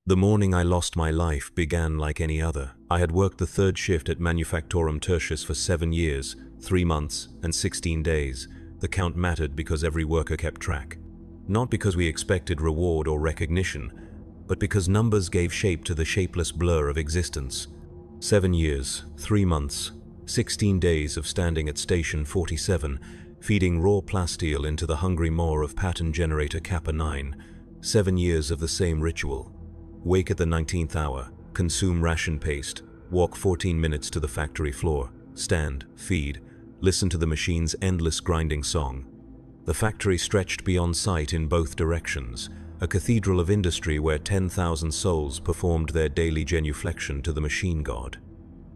The morning I lost my life began like any other. I had worked the third shift at Manufactorum Tertius for 7 years, 3 months, and 16 days. The count mattered because every worker kept track. Not because we expected reward or recognition, but because numbers gave shape to the shapeless blur of existence. 7 years, 3 months, 16 days of standing at Station 47, feeding raw plasteel into the hungry maw of pattern generator Kappa 9. 7 years of the same ritual. Wake at the 19th hour, consume ration paste, walk 14 minutes to the factory floor, stand, feed, listen to the machine's endless grinding song. The factory stretched beyond sight in both directions, a cathedral of industry where 10,000 souls performed their daily genuflection to the machine god.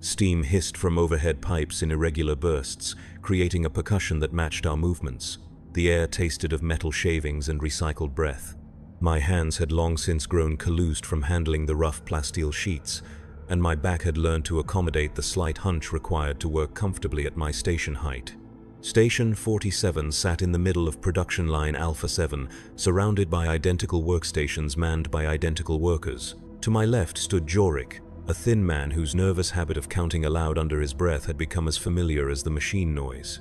Steam hissed from overhead pipes in irregular bursts, creating a percussion that matched our movements. The air tasted of metal shavings and recycled breath. My hands had long since grown calloused from handling the rough plasteel sheets, and my back had learned to accommodate the slight hunch required to work comfortably at my station height. Station 47 sat in the middle of production line Alpha 7, surrounded by identical workstations manned by identical workers. To my left stood Jorik, a thin man whose nervous habit of counting aloud under his breath had become as familiar as the machine noise.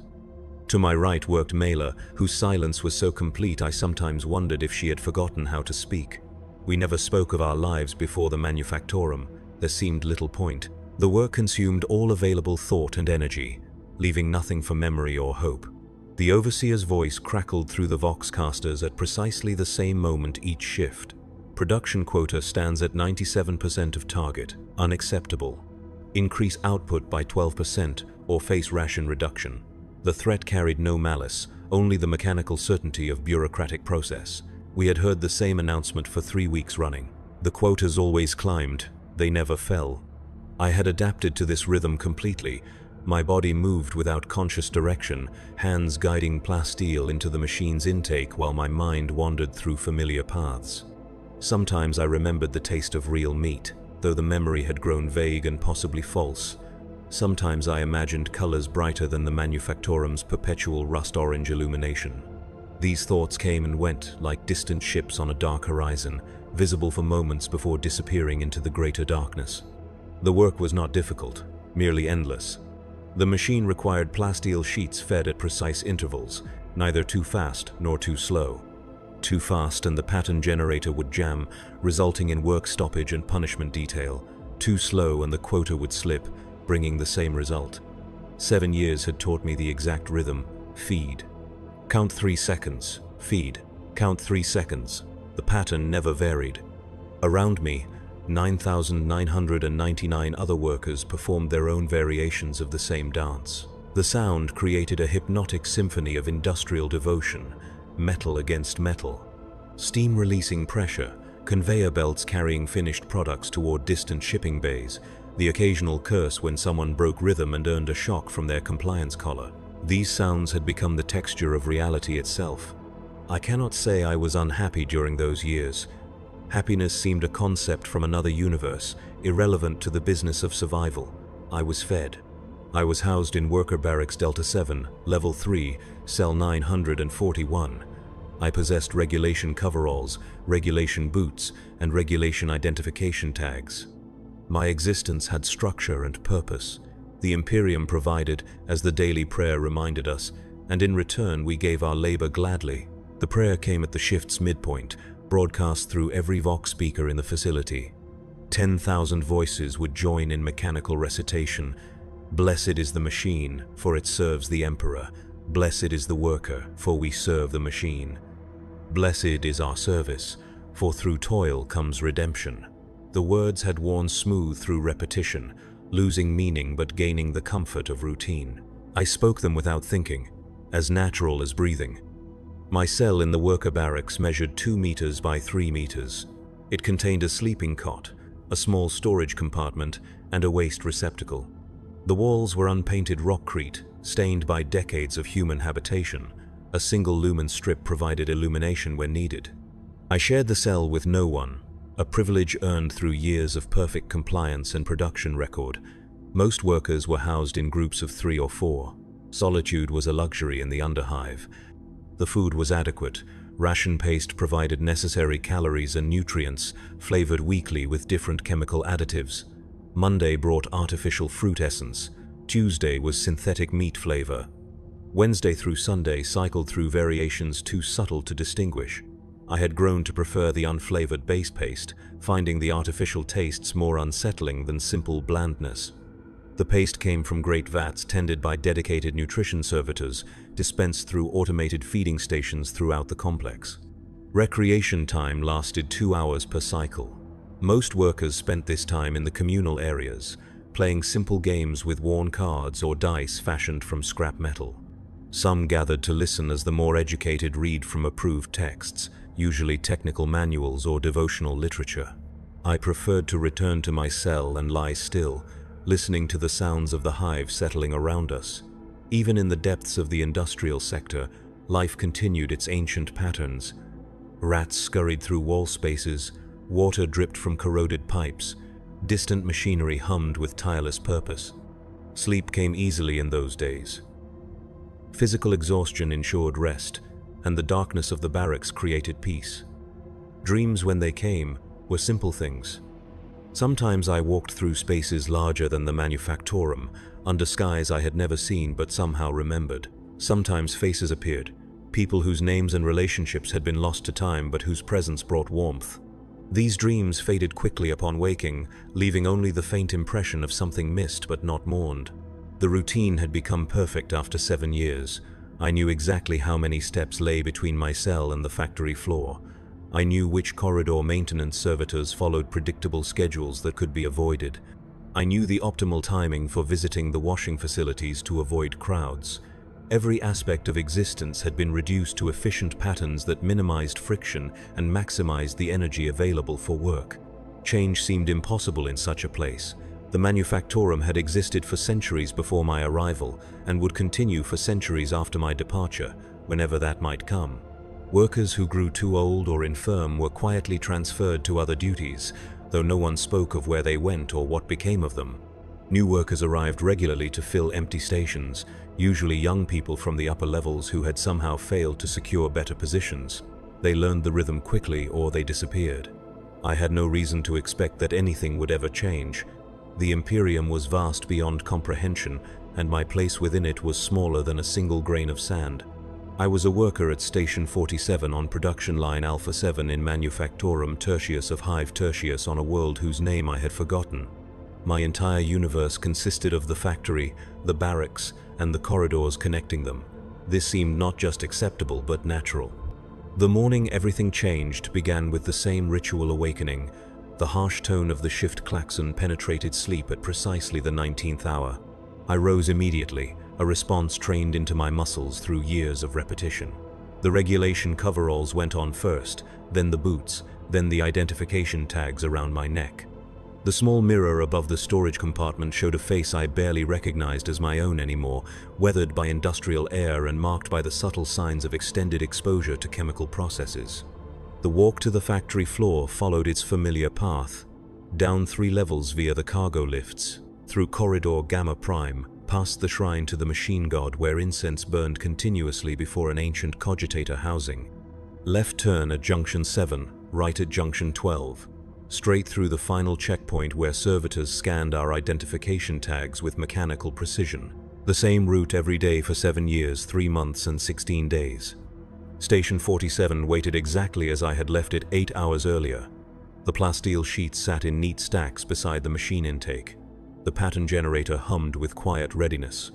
To my right worked Mela, whose silence was so complete I sometimes wondered if she had forgotten how to speak. We never spoke of our lives before the Manufactorum. There seemed little point. The work consumed all available thought and energy, leaving nothing for memory or hope. The overseer's voice crackled through the voxcasters at precisely the same moment each shift. Production quota stands at 97% of target. Unacceptable. Increase output by 12% or face ration reduction. The threat carried no malice, only the mechanical certainty of bureaucratic process. We had heard the same announcement for 3 weeks running. The quotas always climbed, they never fell. I had adapted to this rhythm completely. My body moved without conscious direction, hands guiding plasteel into the machine's intake while my mind wandered through familiar paths. Sometimes I remembered the taste of real meat, though the memory had grown vague and possibly false. Sometimes I imagined colors brighter than the Manufactorum's perpetual rust-orange illumination. These thoughts came and went like distant ships on a dark horizon, visible for moments before disappearing into the greater darkness. The work was not difficult, merely endless. The machine required plasteel sheets fed at precise intervals, neither too fast nor too slow. Too fast and the pattern generator would jam, resulting in work stoppage and punishment detail. Too slow and the quota would slip, bringing the same result. 7 years had taught me the exact rhythm: feed. Count 3 seconds, feed. Count 3 seconds. The pattern never varied. Around me, 9,999 other workers performed their own variations of the same dance. The sound created a hypnotic symphony of industrial devotion, metal against metal. Steam releasing pressure, conveyor belts carrying finished products toward distant shipping bays, the occasional curse when someone broke rhythm and earned a shock from their compliance collar. These sounds had become the texture of reality itself. I cannot say I was unhappy during those years. Happiness seemed a concept from another universe, irrelevant to the business of survival. I was fed. I was housed in Worker Barracks Delta 7, Level 3, Cell 941. I possessed regulation coveralls, regulation boots, and regulation identification tags. My existence had structure and purpose. The Imperium provided, as the daily prayer reminded us, and in return we gave our labor gladly. The prayer came at the shift's midpoint, broadcast through every Vox speaker in the facility. 10,000 voices would join in mechanical recitation. Blessed is the machine, for it serves the Emperor. Blessed is the worker, for we serve the machine. Blessed is our service, for through toil comes redemption. The words had worn smooth through repetition, losing meaning but gaining the comfort of routine. I spoke them without thinking, as natural as breathing. My cell in the worker barracks measured 2 meters by 3 meters. It contained a sleeping cot, a small storage compartment, and a waste receptacle. The walls were unpainted rockcrete, stained by decades of human habitation. A single lumen strip provided illumination when needed. I shared the cell with no one, a privilege earned through years of perfect compliance and production record. Most workers were housed in groups of 3 or 4. Solitude was a luxury in the underhive. The food was adequate, Ration paste provided necessary calories and nutrients, flavored weekly with different chemical additives. Monday brought artificial fruit essence. Tuesday was synthetic meat flavor. Wednesday through Sunday cycled through variations too subtle to distinguish. I had grown to prefer the unflavored base paste, finding the artificial tastes more unsettling than simple blandness. The paste came from great vats tended by dedicated nutrition servitors, dispensed through automated feeding stations throughout the complex. Recreation time lasted 2 hours per cycle. Most workers spent this time in the communal areas, playing simple games with worn cards or dice fashioned from scrap metal. Some gathered to listen as the more educated read from approved texts, usually technical manuals or devotional literature. I preferred to return to my cell and lie still, listening to the sounds of the hive settling around us. Even in the depths of the industrial sector, life continued its ancient patterns. Rats scurried through wall spaces, water dripped from corroded pipes, distant machinery hummed with tireless purpose. Sleep came easily in those days. Physical exhaustion ensured rest, and the darkness of the barracks created peace. Dreams, when they came, were simple things. Sometimes I walked through spaces larger than the manufactorum, under skies I had never seen but somehow remembered. Sometimes faces appeared, people whose names and relationships had been lost to time but whose presence brought warmth. These dreams faded quickly upon waking, leaving only the faint impression of something missed but not mourned. The routine had become perfect after 7 years. I knew exactly how many steps lay between my cell and the factory floor. I knew which corridor maintenance servitors followed predictable schedules that could be avoided. I knew the optimal timing for visiting the washing facilities to avoid crowds. Every aspect of existence had been reduced to efficient patterns that minimized friction and maximized the energy available for work. Change seemed impossible in such a place. The manufactorum had existed for centuries before my arrival and would continue for centuries after my departure, whenever that might come. Workers who grew too old or infirm were quietly transferred to other duties, though no one spoke of where they went or what became of them. New workers arrived regularly to fill empty stations, usually young people from the upper levels who had somehow failed to secure better positions. They learned the rhythm quickly or they disappeared. I had no reason to expect that anything would ever change. The Imperium was vast beyond comprehension, and my place within it was smaller than a single grain of sand. I was a worker at Station 47 on Production Line Alpha 7 in Manufactorum Tertius of Hive Tertius on a world whose name I had forgotten. My entire universe consisted of the factory, the barracks, and the corridors connecting them. This seemed not just acceptable but natural. The morning everything changed began with the same ritual awakening. The harsh tone of the shift klaxon penetrated sleep at precisely the 19th hour. I rose immediately, a response trained into my muscles through years of repetition. The regulation coveralls went on first, then the boots, then the identification tags around my neck. The small mirror above the storage compartment showed a face I barely recognized as my own anymore, weathered by industrial air and marked by the subtle signs of extended exposure to chemical processes. The walk to the factory floor followed its familiar path, down 3 levels via the cargo lifts, through corridor Gamma Prime, past the shrine to the machine god where incense burned continuously before an ancient cogitator housing. Left turn at Junction 7, right at Junction 12. Straight through the final checkpoint where servitors scanned our identification tags with mechanical precision. The same route every day for 7 years, 3 months and 16 days. Station 47 waited exactly as I had left it 8 hours earlier. The plasteel sheets sat in neat stacks beside the machine intake. The pattern generator hummed with quiet readiness.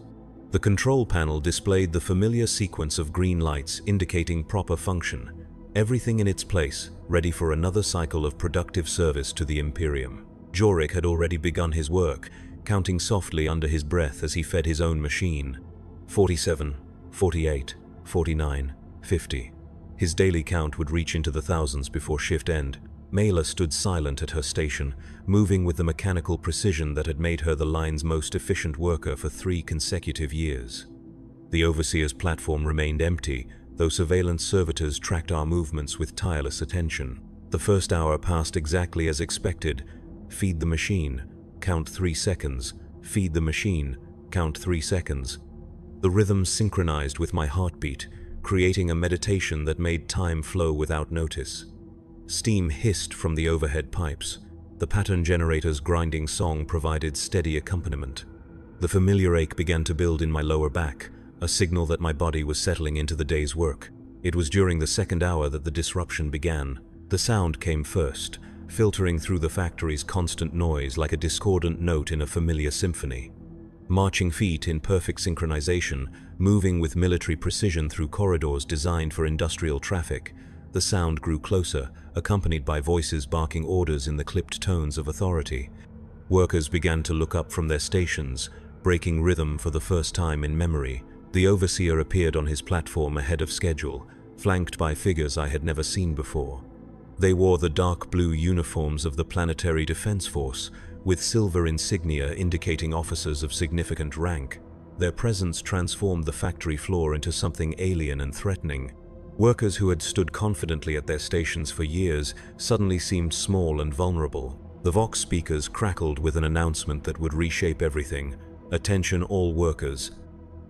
The control panel displayed the familiar sequence of green lights indicating proper function. Everything in its place, ready for another cycle of productive service to the Imperium. Jorik had already begun his work, counting softly under his breath as he fed his own machine. 47, 48, 49, 50. His daily count would reach into the thousands before shift end. Mela stood silent at her station, moving with the mechanical precision that had made her the line's most efficient worker for 3 consecutive years. The overseer's platform remained empty, though surveillance servitors tracked our movements with tireless attention. The first hour passed exactly as expected. Feed the machine, count 3 seconds. Feed the machine, count 3 seconds. The rhythm synchronized with my heartbeat. creating a meditation that made time flow without notice. Steam hissed from the overhead pipes. The pattern generator's grinding song provided steady accompaniment. The familiar ache began to build in my lower back, a signal that my body was settling into the day's work. It was during the second hour that the disruption began. The sound came first, filtering through the factory's constant noise like a discordant note in a familiar symphony. Marching feet in perfect synchronization, moving with military precision through corridors designed for industrial traffic, the sound grew closer, accompanied by voices barking orders in the clipped tones of authority. Workers began to look up from their stations, breaking rhythm for the first time in memory. The overseer appeared on his platform ahead of schedule, flanked by figures I had never seen before. They wore the dark blue uniforms of the Planetary Defense Force, with silver insignia indicating officers of significant rank. Their presence transformed the factory floor into something alien and threatening. Workers who had stood confidently at their stations for years suddenly seemed small and vulnerable. The Vox speakers crackled with an announcement that would reshape everything. Attention all workers.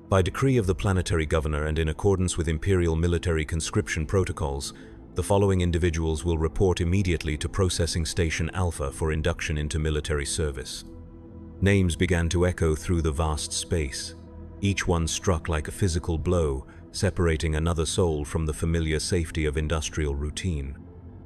By decree of the planetary governor and in accordance with Imperial military conscription protocols, the following individuals will report immediately to Processing Station Alpha for induction into military service. Names began to echo through the vast space. Each one struck like a physical blow, separating another soul from the familiar safety of industrial routine.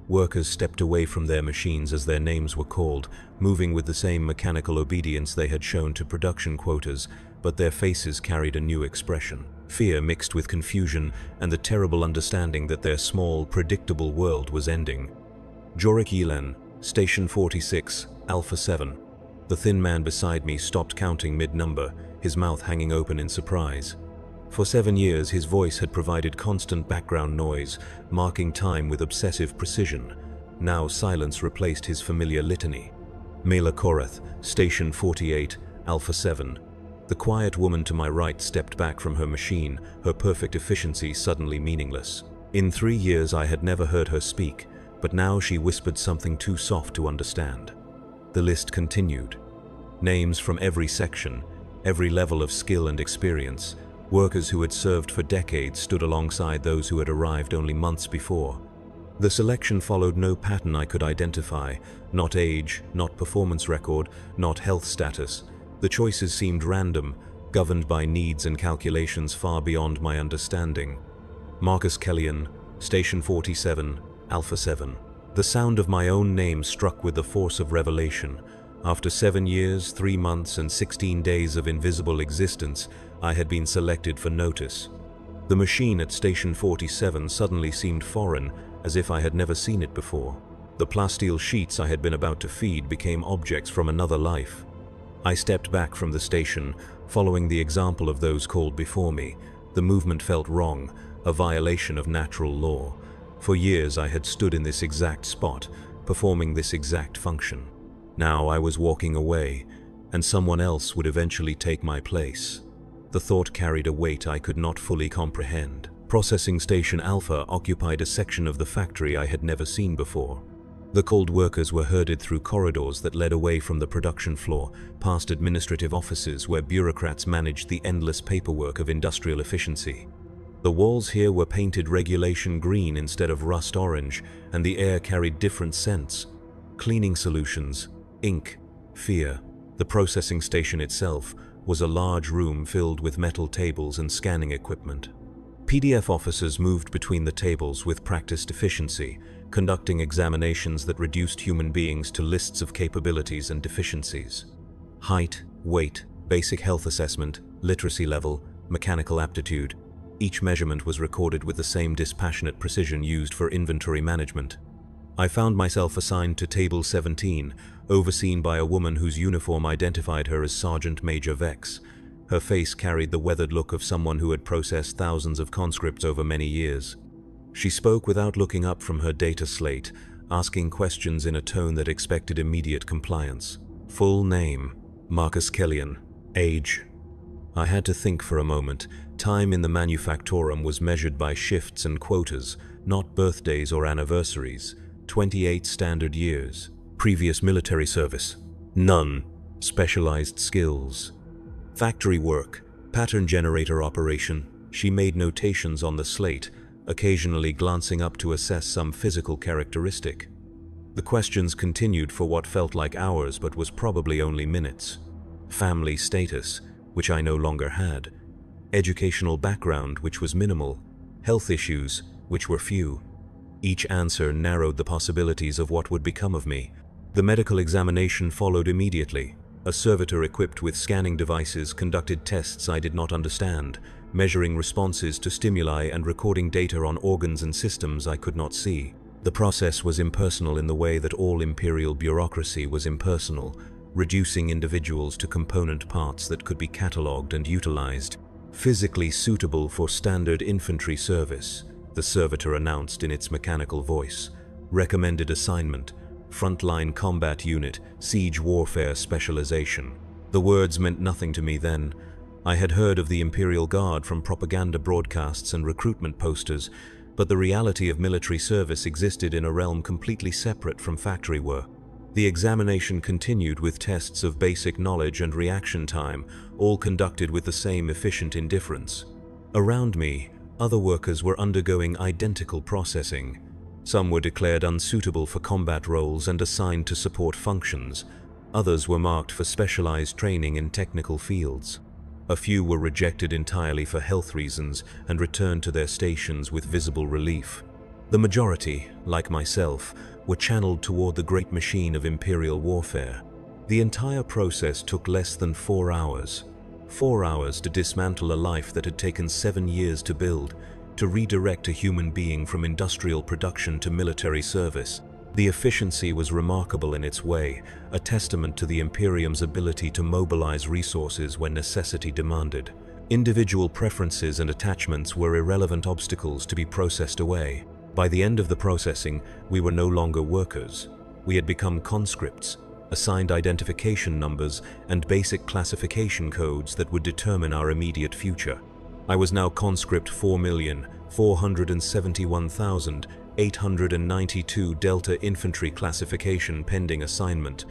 Workers stepped away from their machines as their names were called, moving with the same mechanical obedience they had shown to production quotas, but their faces carried a new expression. Fear mixed with confusion and the terrible understanding that their small, predictable world was ending. Jorik Yelen, Station 46, Alpha 7. The thin man beside me stopped counting mid-number, his mouth hanging open in surprise. For 7 years, his voice had provided constant background noise, marking time with obsessive precision. Now silence replaced his familiar litany. Mela Korath, Station 48, Alpha 7. The quiet woman to my right stepped back from her machine, her perfect efficiency suddenly meaningless. In 3 years I had never heard her speak, but now she whispered something too soft to understand. The list continued. Names from every section, every level of skill and experience. Workers who had served for decades stood alongside those who had arrived only months before. The selection followed no pattern I could identify, not age, not performance record, not health status. The choices seemed random, governed by needs and calculations far beyond my understanding. Marcus Kellyan, Station 47, Alpha 7. The sound of my own name struck with the force of revelation. After 7 years, 3 months, and 16 days of invisible existence, I had been selected for notice. The machine at Station 47 suddenly seemed foreign, as if I had never seen it before. The plasteel sheets I had been about to feed became objects from another life. I stepped back from the station, following the example of those called before me. The movement felt wrong, a violation of natural law. For years I had stood in this exact spot, performing this exact function. Now I was walking away, and someone else would eventually take my place. The thought carried a weight I could not fully comprehend. Processing Station Alpha occupied a section of the factory I had never seen before. The cold workers were herded through corridors that led away from the production floor, past administrative offices where bureaucrats managed the endless paperwork of industrial efficiency. The walls here were painted regulation green instead of rust orange, and the air carried different scents. Cleaning solutions, ink, fear. The processing station itself was a large room filled with metal tables and scanning equipment. PDF officers moved between the tables with practiced efficiency, conducting examinations that reduced human beings to lists of capabilities and deficiencies. Height, weight, basic health assessment, literacy level, mechanical aptitude. Each measurement was recorded with the same dispassionate precision used for inventory management. I found myself assigned to Table 17, overseen by a woman whose uniform identified her as Sergeant Major Vex. Her face carried the weathered look of someone who had processed thousands of conscripts over many years. She spoke without looking up from her data slate, asking questions in a tone that expected immediate compliance. Full name: Marcus Kellyan. Age. I had to think for a moment. Time in the manufactorum was measured by shifts and quotas, not birthdays or anniversaries. 28 standard years. Previous military service? None. Specialized skills. Factory work, pattern generator operation, She made notations on the slate, occasionally glancing up to assess some physical characteristic. The questions continued for what felt like hours but was probably only minutes. Family status, which I no longer had. Educational background, which was minimal. Health issues, which were few. Each answer narrowed the possibilities of what would become of me. The medical examination followed immediately. A servitor equipped with scanning devices conducted tests I did not understand, measuring responses to stimuli and recording data on organs and systems I could not see. The process was impersonal in the way that all imperial bureaucracy was impersonal, reducing individuals to component parts that could be catalogued and utilized. Physically suitable for standard infantry service, the servitor announced in its mechanical voice. Recommended assignment: frontline combat unit, siege warfare specialization. The words meant nothing to me then. I had heard of the Imperial Guard from propaganda broadcasts and recruitment posters, but the reality of military service existed in a realm completely separate from factory work. The examination continued with tests of basic knowledge and reaction time, all conducted with the same efficient indifference. Around me, other workers were undergoing identical processing. Some were declared unsuitable for combat roles and assigned to support functions. Others were marked for specialized training in technical fields. A few were rejected entirely for health reasons and returned to their stations with visible relief. The majority, like myself, were channeled toward the great machine of imperial warfare. The entire process took less than 4 hours. 4 hours to dismantle a life that had taken 7 years to build, to redirect a human being from industrial production to military service. The efficiency was remarkable in its way, a testament to the Imperium's ability to mobilize resources when necessity demanded. Individual preferences and attachments were irrelevant obstacles to be processed away. By the end of the processing, we were no longer workers. We had become conscripts, assigned identification numbers and basic classification codes that would determine our immediate future. I was now conscript 4,471,892 Delta Infantry classification pending assignment.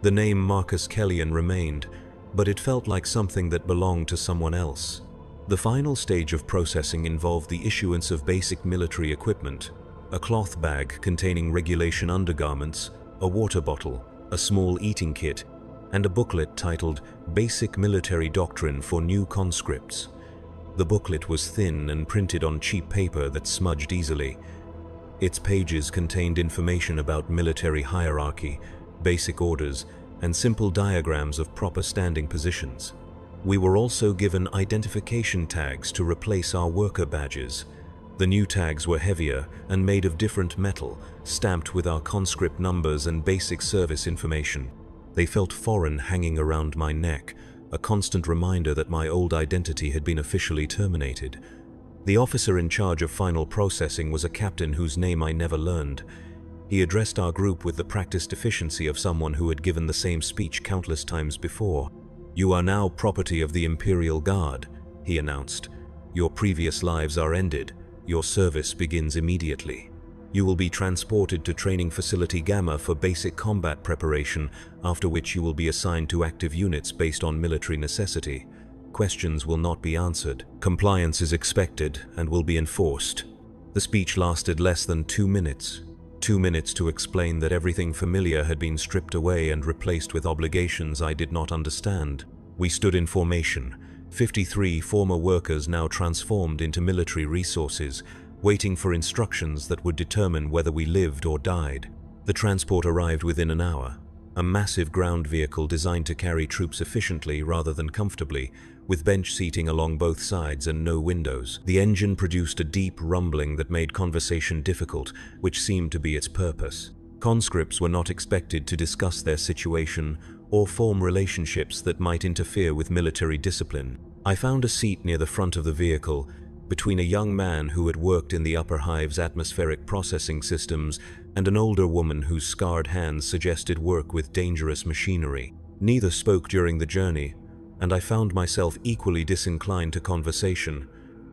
The name Marcus Kellion remained, but it felt like something that belonged to someone else. The final stage of processing involved the issuance of basic military equipment: a cloth bag containing regulation undergarments, a water bottle, a small eating kit, and a booklet titled Basic Military Doctrine for New Conscripts. The booklet was thin and printed on cheap paper that smudged easily. Its pages contained information about military hierarchy, basic orders, and simple diagrams of proper standing positions. We were also given identification tags to replace our worker badges. The new tags were heavier and made of different metal, stamped with our conscript numbers and basic service information. They felt foreign hanging around my neck, a constant reminder that my old identity had been officially terminated. The officer in charge of final processing was a captain whose name I never learned. He addressed our group with the practiced efficiency of someone who had given the same speech countless times before. "You are now property of the Imperial Guard," he announced. "Your previous lives are ended. Your service begins immediately. You will be transported to Training Facility Gamma for basic combat preparation, after which you will be assigned to active units based on military necessity. Questions will not be answered. Compliance is expected and will be enforced." The speech lasted less than 2 minutes. 2 minutes to explain that everything familiar had been stripped away and replaced with obligations I did not understand. We stood in formation, 53 former workers now transformed into military resources, waiting for instructions that would determine whether we lived or died. The transport arrived within an hour. A massive ground vehicle designed to carry troops efficiently rather than comfortably, with bench seating along both sides and no windows. The engine produced a deep rumbling that made conversation difficult, which seemed to be its purpose. Conscripts were not expected to discuss their situation or form relationships that might interfere with military discipline. I found a seat near the front of the vehicle, between a young man who had worked in the upper hive's atmospheric processing systems and an older woman whose scarred hands suggested work with dangerous machinery. Neither spoke during the journey, and I found myself equally disinclined to conversation.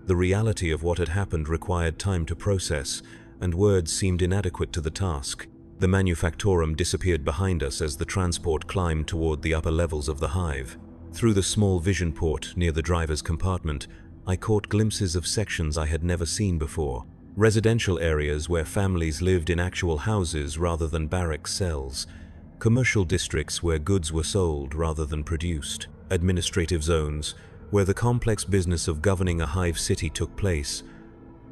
The reality of what had happened required time to process, and words seemed inadequate to the task. The manufactorum disappeared behind us as the transport climbed toward the upper levels of the hive. Through the small vision port near the driver's compartment, I caught glimpses of sections I had never seen before. Residential areas where families lived in actual houses rather than barrack cells. Commercial districts where goods were sold rather than produced. Administrative zones where the complex business of governing a hive city took place.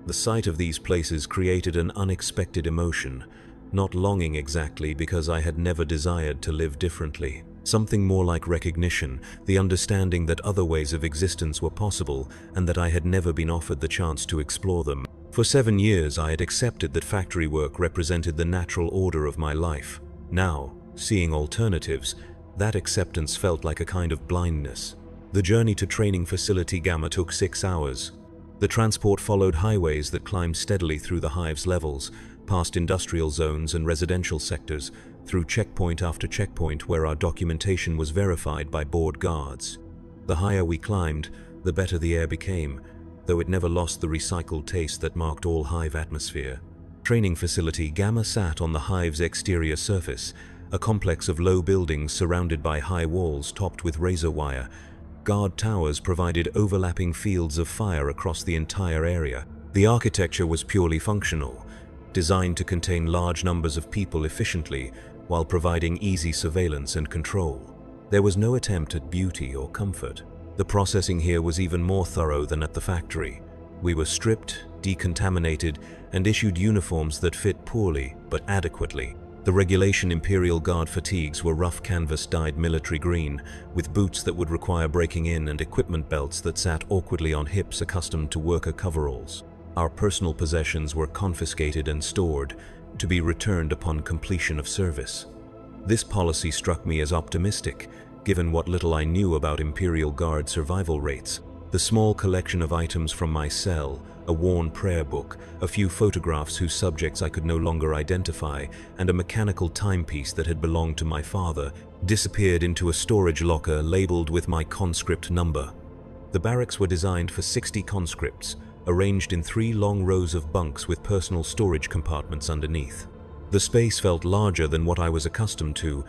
The sight of these places created an unexpected emotion, not longing exactly because I had never desired to live differently. Something more like recognition, the understanding that other ways of existence were possible and that I had never been offered the chance to explore them. For 7 years I had accepted that factory work represented the natural order of my life. Now, seeing alternatives, that acceptance felt like a kind of blindness. The journey to training facility Gamma took 6 hours. The transport followed highways that climbed steadily through the hive's levels, past industrial zones and residential sectors, through checkpoint after checkpoint where our documentation was verified by board guards. The higher we climbed, the better the air became, though it never lost the recycled taste that marked all hive atmosphere. Training facility Gamma sat on the hive's exterior surface, a complex of low buildings surrounded by high walls topped with razor wire. Guard towers provided overlapping fields of fire across the entire area. The architecture was purely functional, designed to contain large numbers of people efficiently while providing easy surveillance and control. There was no attempt at beauty or comfort. The processing here was even more thorough than at the factory. We were stripped, decontaminated, and issued uniforms that fit poorly but adequately. The regulation Imperial Guard fatigues were rough canvas-dyed military green, with boots that would require breaking in and equipment belts that sat awkwardly on hips accustomed to worker coveralls. Our personal possessions were confiscated and stored, to be returned upon completion of service. This policy struck me as optimistic, given what little I knew about Imperial Guard survival rates. The small collection of items from my cell, a worn prayer book, a few photographs whose subjects I could no longer identify, and a mechanical timepiece that had belonged to my father, disappeared into a storage locker labeled with my conscript number. The barracks were designed for 60 conscripts, arranged in 3 long rows of bunks with personal storage compartments underneath. The space felt larger than what I was accustomed to,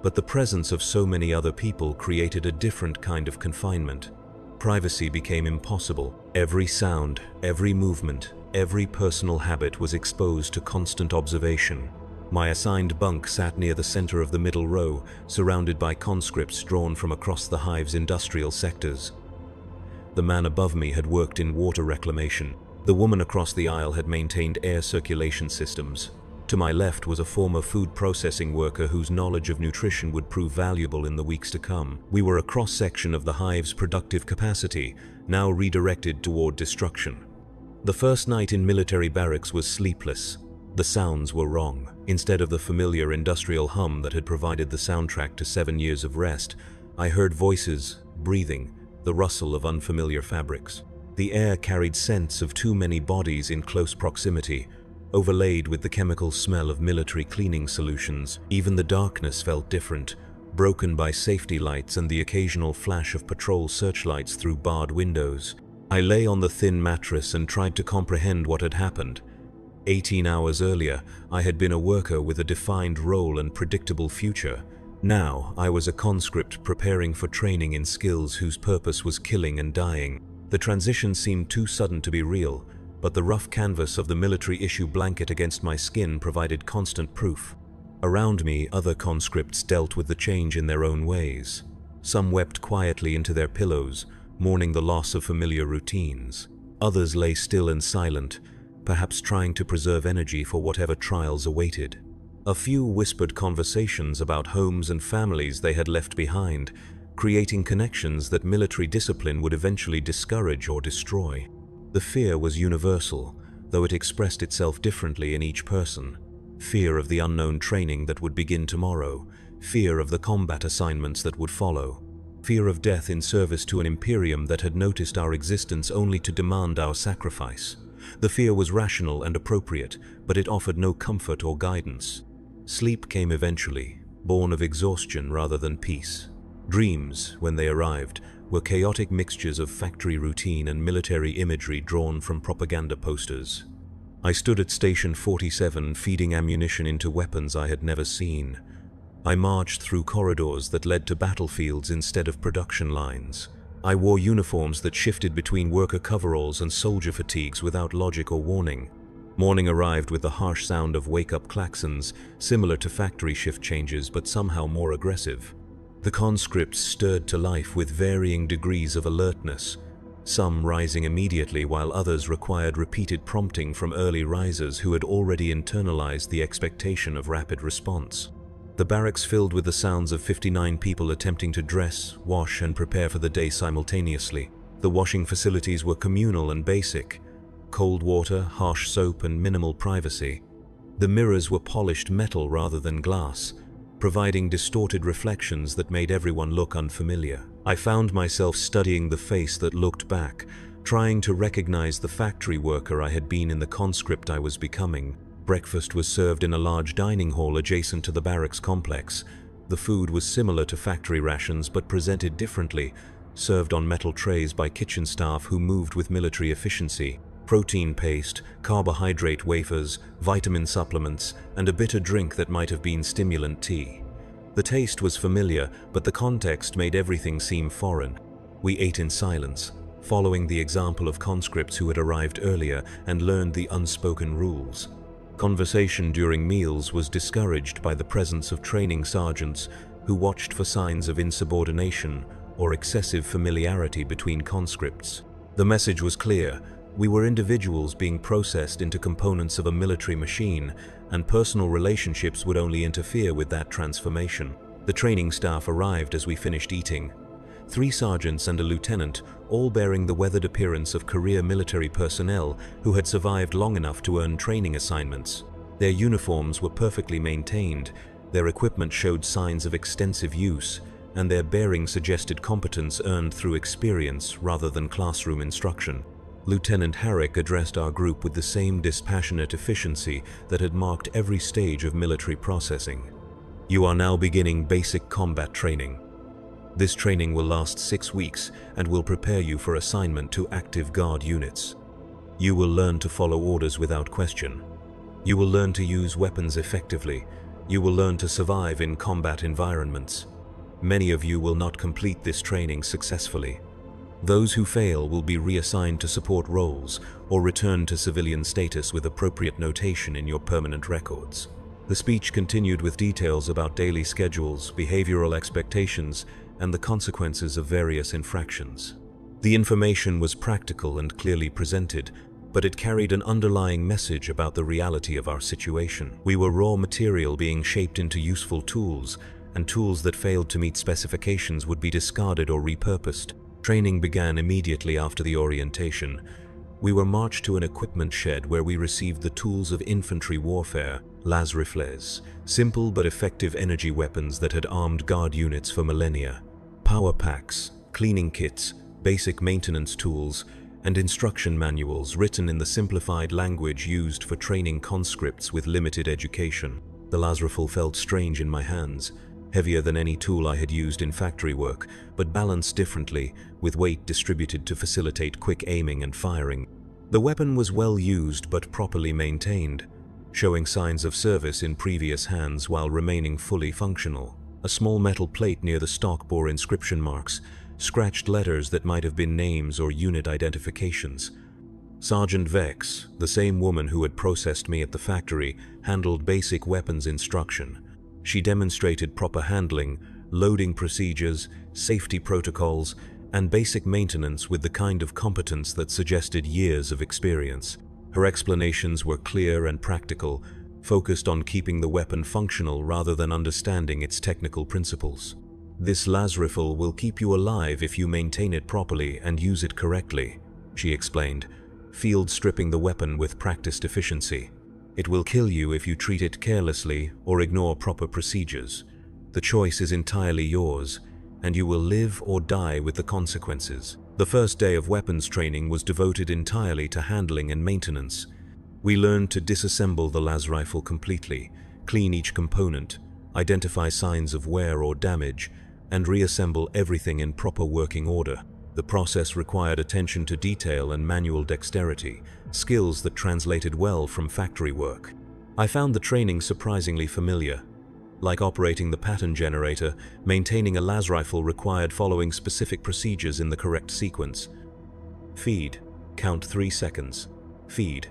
but the presence of so many other people created a different kind of confinement. Privacy became impossible. Every sound, every movement, every personal habit was exposed to constant observation. My assigned bunk sat near the center of the middle row, surrounded by conscripts drawn from across the hive's industrial sectors. The man above me had worked in water reclamation. The woman across the aisle had maintained air circulation systems. To my left was a former food processing worker whose knowledge of nutrition would prove valuable in the weeks to come. We were a cross-section of the hive's productive capacity, now redirected toward destruction. The first night in military barracks was sleepless. The sounds were wrong. Instead of the familiar industrial hum that had provided the soundtrack to 7 years of rest, I heard voices, breathing, the rustle of unfamiliar fabrics. The air carried scents of too many bodies in close proximity, overlaid with the chemical smell of military cleaning solutions. Even the darkness felt different, broken by safety lights and the occasional flash of patrol searchlights through barred windows. I lay on the thin mattress and tried to comprehend what had happened. 18 hours earlier, I had been a worker with a defined role and predictable future. Now, I was a conscript preparing for training in skills whose purpose was killing and dying. The transition seemed too sudden to be real, but the rough canvas of the military-issue blanket against my skin provided constant proof. Around me, other conscripts dealt with the change in their own ways. Some wept quietly into their pillows, mourning the loss of familiar routines. Others lay still and silent, perhaps trying to preserve energy for whatever trials awaited. A few whispered conversations about homes and families they had left behind, creating connections that military discipline would eventually discourage or destroy. The fear was universal, though it expressed itself differently in each person. Fear of the unknown training that would begin tomorrow, fear of the combat assignments that would follow, fear of death in service to an imperium that had noticed our existence only to demand our sacrifice. The fear was rational and appropriate, but it offered no comfort or guidance. Sleep came eventually, born of exhaustion rather than peace. Dreams, when they arrived, were chaotic mixtures of factory routine and military imagery drawn from propaganda posters. I stood at Station 47 feeding ammunition into weapons I had never seen. I marched through corridors that led to battlefields instead of production lines. I wore uniforms that shifted between worker coveralls and soldier fatigues without logic or warning. Morning arrived with the harsh sound of wake-up klaxons, similar to factory shift changes but somehow more aggressive. The conscripts stirred to life with varying degrees of alertness, some rising immediately while others required repeated prompting from early risers who had already internalized the expectation of rapid response. The barracks filled with the sounds of 59 people attempting to dress, wash, and prepare for the day simultaneously. The washing facilities were communal and basic: cold water, harsh soap, and minimal privacy. The mirrors were polished metal rather than glass, providing distorted reflections that made everyone look unfamiliar. I found myself studying the face that looked back, trying to recognize the factory worker I had been in the conscript I was becoming. Breakfast was served in a large dining hall adjacent to the barracks complex. The food was similar to factory rations but presented differently, served on metal trays by kitchen staff who moved with military efficiency. Protein paste, carbohydrate wafers, vitamin supplements, and a bitter drink that might have been stimulant tea. The taste was familiar, but the context made everything seem foreign. We ate in silence, following the example of conscripts who had arrived earlier and learned the unspoken rules. Conversation during meals was discouraged by the presence of training sergeants who watched for signs of insubordination or excessive familiarity between conscripts. The message was clear: we were individuals being processed into components of a military machine, and personal relationships would only interfere with that transformation. The training staff arrived as we finished eating. 3 sergeants and a lieutenant, all bearing the weathered appearance of career military personnel who had survived long enough to earn training assignments. Their uniforms were perfectly maintained, their equipment showed signs of extensive use, and their bearing suggested competence earned through experience rather than classroom instruction. Lieutenant Herrick addressed our group with the same dispassionate efficiency that had marked every stage of military processing. You are now beginning basic combat training. This training will last 6 weeks and will prepare you for assignment to active guard units. You will learn to follow orders without question. You will learn to use weapons effectively. You will learn to survive in combat environments. Many of you will not complete this training successfully. Those who fail will be reassigned to support roles or return to civilian status with appropriate notation in your permanent records. The speech continued with details about daily schedules, behavioral expectations, and the consequences of various infractions. The information was practical and clearly presented, but it carried an underlying message about the reality of our situation. We were raw material being shaped into useful tools, and tools that failed to meet specifications would be discarded or repurposed. Training began immediately after the orientation. We were marched to an equipment shed where we received the tools of infantry warfare, las rifles, simple but effective energy weapons that had armed guard units for millennia. Power packs, cleaning kits, basic maintenance tools, and instruction manuals written in the simplified language used for training conscripts with limited education. The las rifle felt strange in my hands, heavier than any tool I had used in factory work, but balanced differently, with weight distributed to facilitate quick aiming and firing. The weapon was well used but properly maintained, showing signs of service in previous hands while remaining fully functional. A small metal plate near the stock bore inscription marks, scratched letters that might have been names or unit identifications. Sergeant Vex, the same woman who had processed me at the factory, handled basic weapons instruction. She demonstrated proper handling, loading procedures, safety protocols, and basic maintenance with the kind of competence that suggested years of experience. Her explanations were clear and practical, focused on keeping the weapon functional rather than understanding its technical principles. This las rifle will keep you alive if you maintain it properly and use it correctly, she explained, field stripping the weapon with practiced efficiency. It will kill you if you treat it carelessly or ignore proper procedures. The choice is entirely yours, and you will live or die with the consequences. The first day of weapons training was devoted entirely to handling and maintenance. We learned to disassemble the las rifle completely, clean each component, identify signs of wear or damage, and reassemble everything in proper working order. The process required attention to detail and manual dexterity, skills that translated well from factory work. I found the training surprisingly familiar. Like operating the pattern generator, maintaining a las rifle required following specific procedures in the correct sequence. Feed. Count 3 seconds. Feed.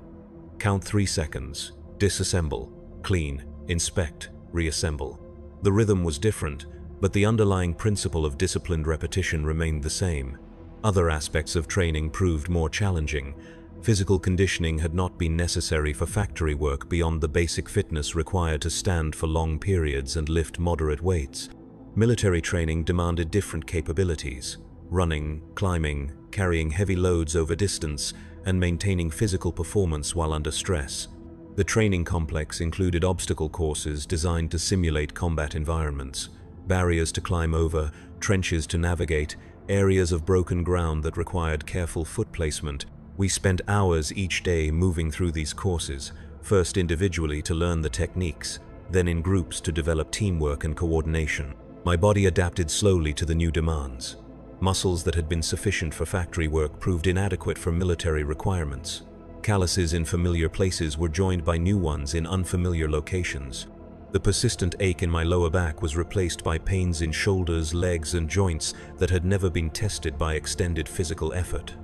Count 3 seconds. Disassemble. Clean. Inspect. Reassemble. The rhythm was different, but the underlying principle of disciplined repetition remained the same. Other aspects of training proved more challenging. Physical conditioning had not been necessary for factory work beyond the basic fitness required to stand for long periods and lift moderate weights. Military training demanded different capabilities: running, climbing, carrying heavy loads over distance, and maintaining physical performance while under stress. The training complex included obstacle courses designed to simulate combat environments, barriers to climb over, trenches to navigate, areas of broken ground that required careful foot placement. We spent hours each day moving through these courses, first individually to learn the techniques, then in groups to develop teamwork and coordination. My body adapted slowly to the new demands. Muscles that had been sufficient for factory work proved inadequate for military requirements. Calluses in familiar places were joined by new ones in unfamiliar locations. The persistent ache in my lower back was replaced by pains in shoulders, legs, and joints that had never been tested by extended physical effort.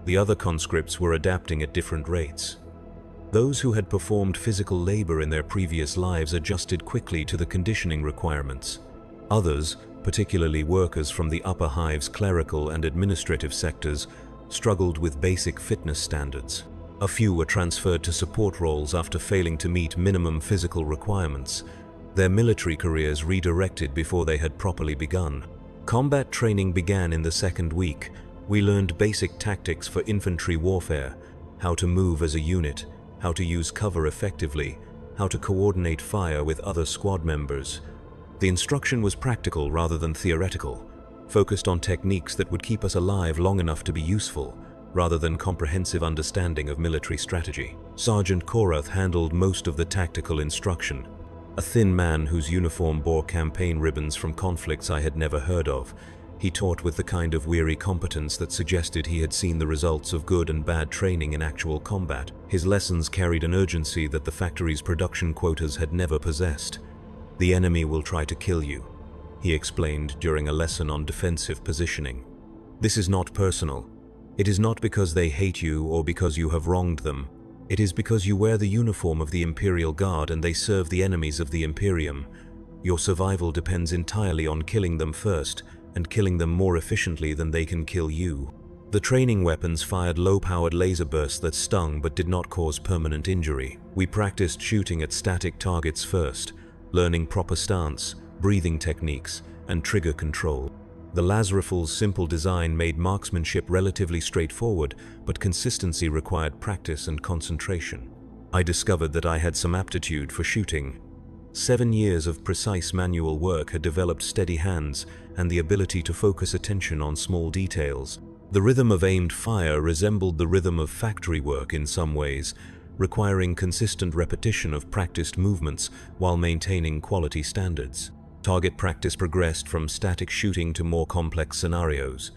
The other conscripts were adapting at different rates. Those who had performed physical labor in their previous lives adjusted quickly to the conditioning requirements. Others, particularly workers from the upper hive's clerical and administrative sectors, struggled with basic fitness standards. A few were transferred to support roles after failing to meet minimum physical requirements, their military careers redirected before they had properly begun. Combat training began in the second week. We learned basic tactics for infantry warfare: how to move as a unit, how to use cover effectively, how to coordinate fire with other squad members. The instruction was practical rather than theoretical, focused on techniques that would keep us alive long enough to be useful, rather than comprehensive understanding of military strategy. Sergeant Korath handled most of the tactical instruction, a thin man whose uniform bore campaign ribbons from conflicts I had never heard of. He taught with the kind of weary competence that suggested he had seen the results of good and bad training in actual combat. His lessons carried an urgency that the factory's production quotas had never possessed. "The enemy will try to kill you," he explained during a lesson on defensive positioning. "This is not personal. It is not because they hate you or because you have wronged them. It is because you wear the uniform of the Imperial Guard and they serve the enemies of the Imperium. Your survival depends entirely on killing them first, and killing them more efficiently than they can kill you." The training weapons fired low-powered laser bursts that stung but did not cause permanent injury. We practiced shooting at static targets first, learning proper stance, breathing techniques, and trigger control. The las rifle's simple design made marksmanship relatively straightforward, but consistency required practice and concentration. I discovered that I had some aptitude for shooting. 7 years of precise manual work had developed steady hands and the ability to focus attention on small details. The rhythm of aimed fire resembled the rhythm of factory work in some ways, requiring consistent repetition of practiced movements while maintaining quality standards. Target practice progressed from static shooting to more complex scenarios.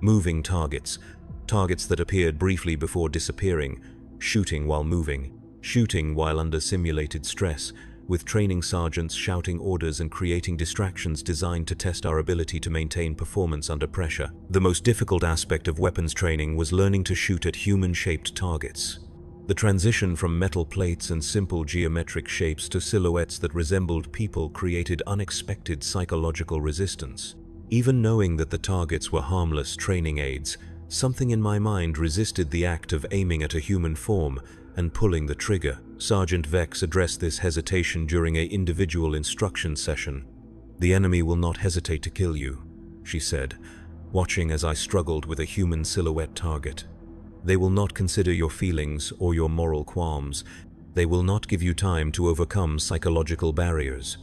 Moving targets, targets that appeared briefly before disappearing, shooting while moving, shooting while under simulated stress, with training sergeants shouting orders and creating distractions designed to test our ability to maintain performance under pressure. The most difficult aspect of weapons training was learning to shoot at human-shaped targets. The transition from metal plates and simple geometric shapes to silhouettes that resembled people created unexpected psychological resistance. Even knowing that the targets were harmless training aids, something in my mind resisted the act of aiming at a human form and pulling the trigger. Sergeant Vex addressed this hesitation during an individual instruction session. "The enemy will not hesitate to kill you," she said, watching as I struggled with a human silhouette target. "They will not consider your feelings or your moral qualms. They will not give you time to overcome psychological barriers.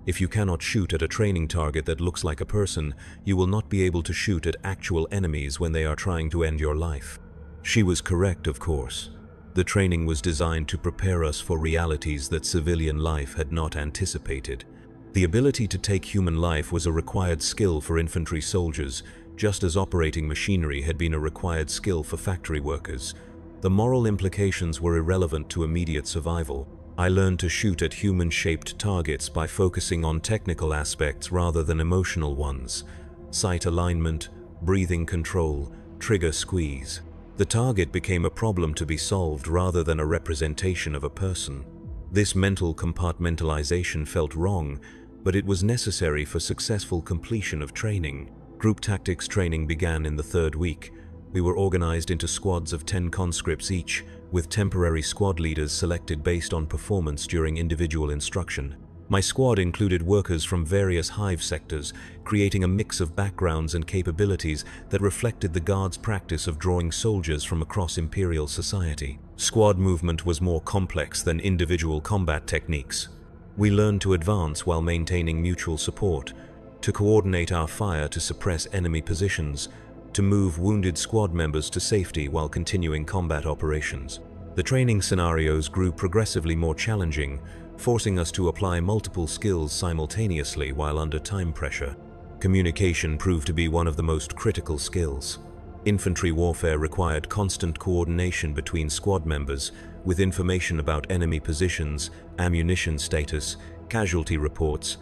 If you cannot shoot at a training target that looks like a person, you will not be able to shoot at actual enemies when they are trying to end your life." She was correct, of course. The training was designed to prepare us for realities that civilian life had not anticipated. The ability to take human life was a required skill for infantry soldiers, just as operating machinery had been a required skill for factory workers. The moral implications were irrelevant to immediate survival. I learned to shoot at human-shaped targets by focusing on technical aspects rather than emotional ones. Sight alignment, breathing control, trigger squeeze. The target became a problem to be solved rather than a representation of a person. This mental compartmentalization felt wrong, but it was necessary for successful completion of training. Group tactics training began in the third week. We were organized into squads of 10 conscripts each, with temporary squad leaders selected based on performance during individual instruction. My squad included workers from various hive sectors, creating a mix of backgrounds and capabilities that reflected the Guard's practice of drawing soldiers from across imperial society. Squad movement was more complex than individual combat techniques. We learned to advance while maintaining mutual support, to coordinate our fire to suppress enemy positions, to move wounded squad members to safety while continuing combat operations. The training scenarios grew progressively more challenging, forcing us to apply multiple skills simultaneously while under time pressure. Communication proved to be one of the most critical skills. Infantry warfare required constant coordination between squad members, with information about enemy positions, ammunition status, casualty reports,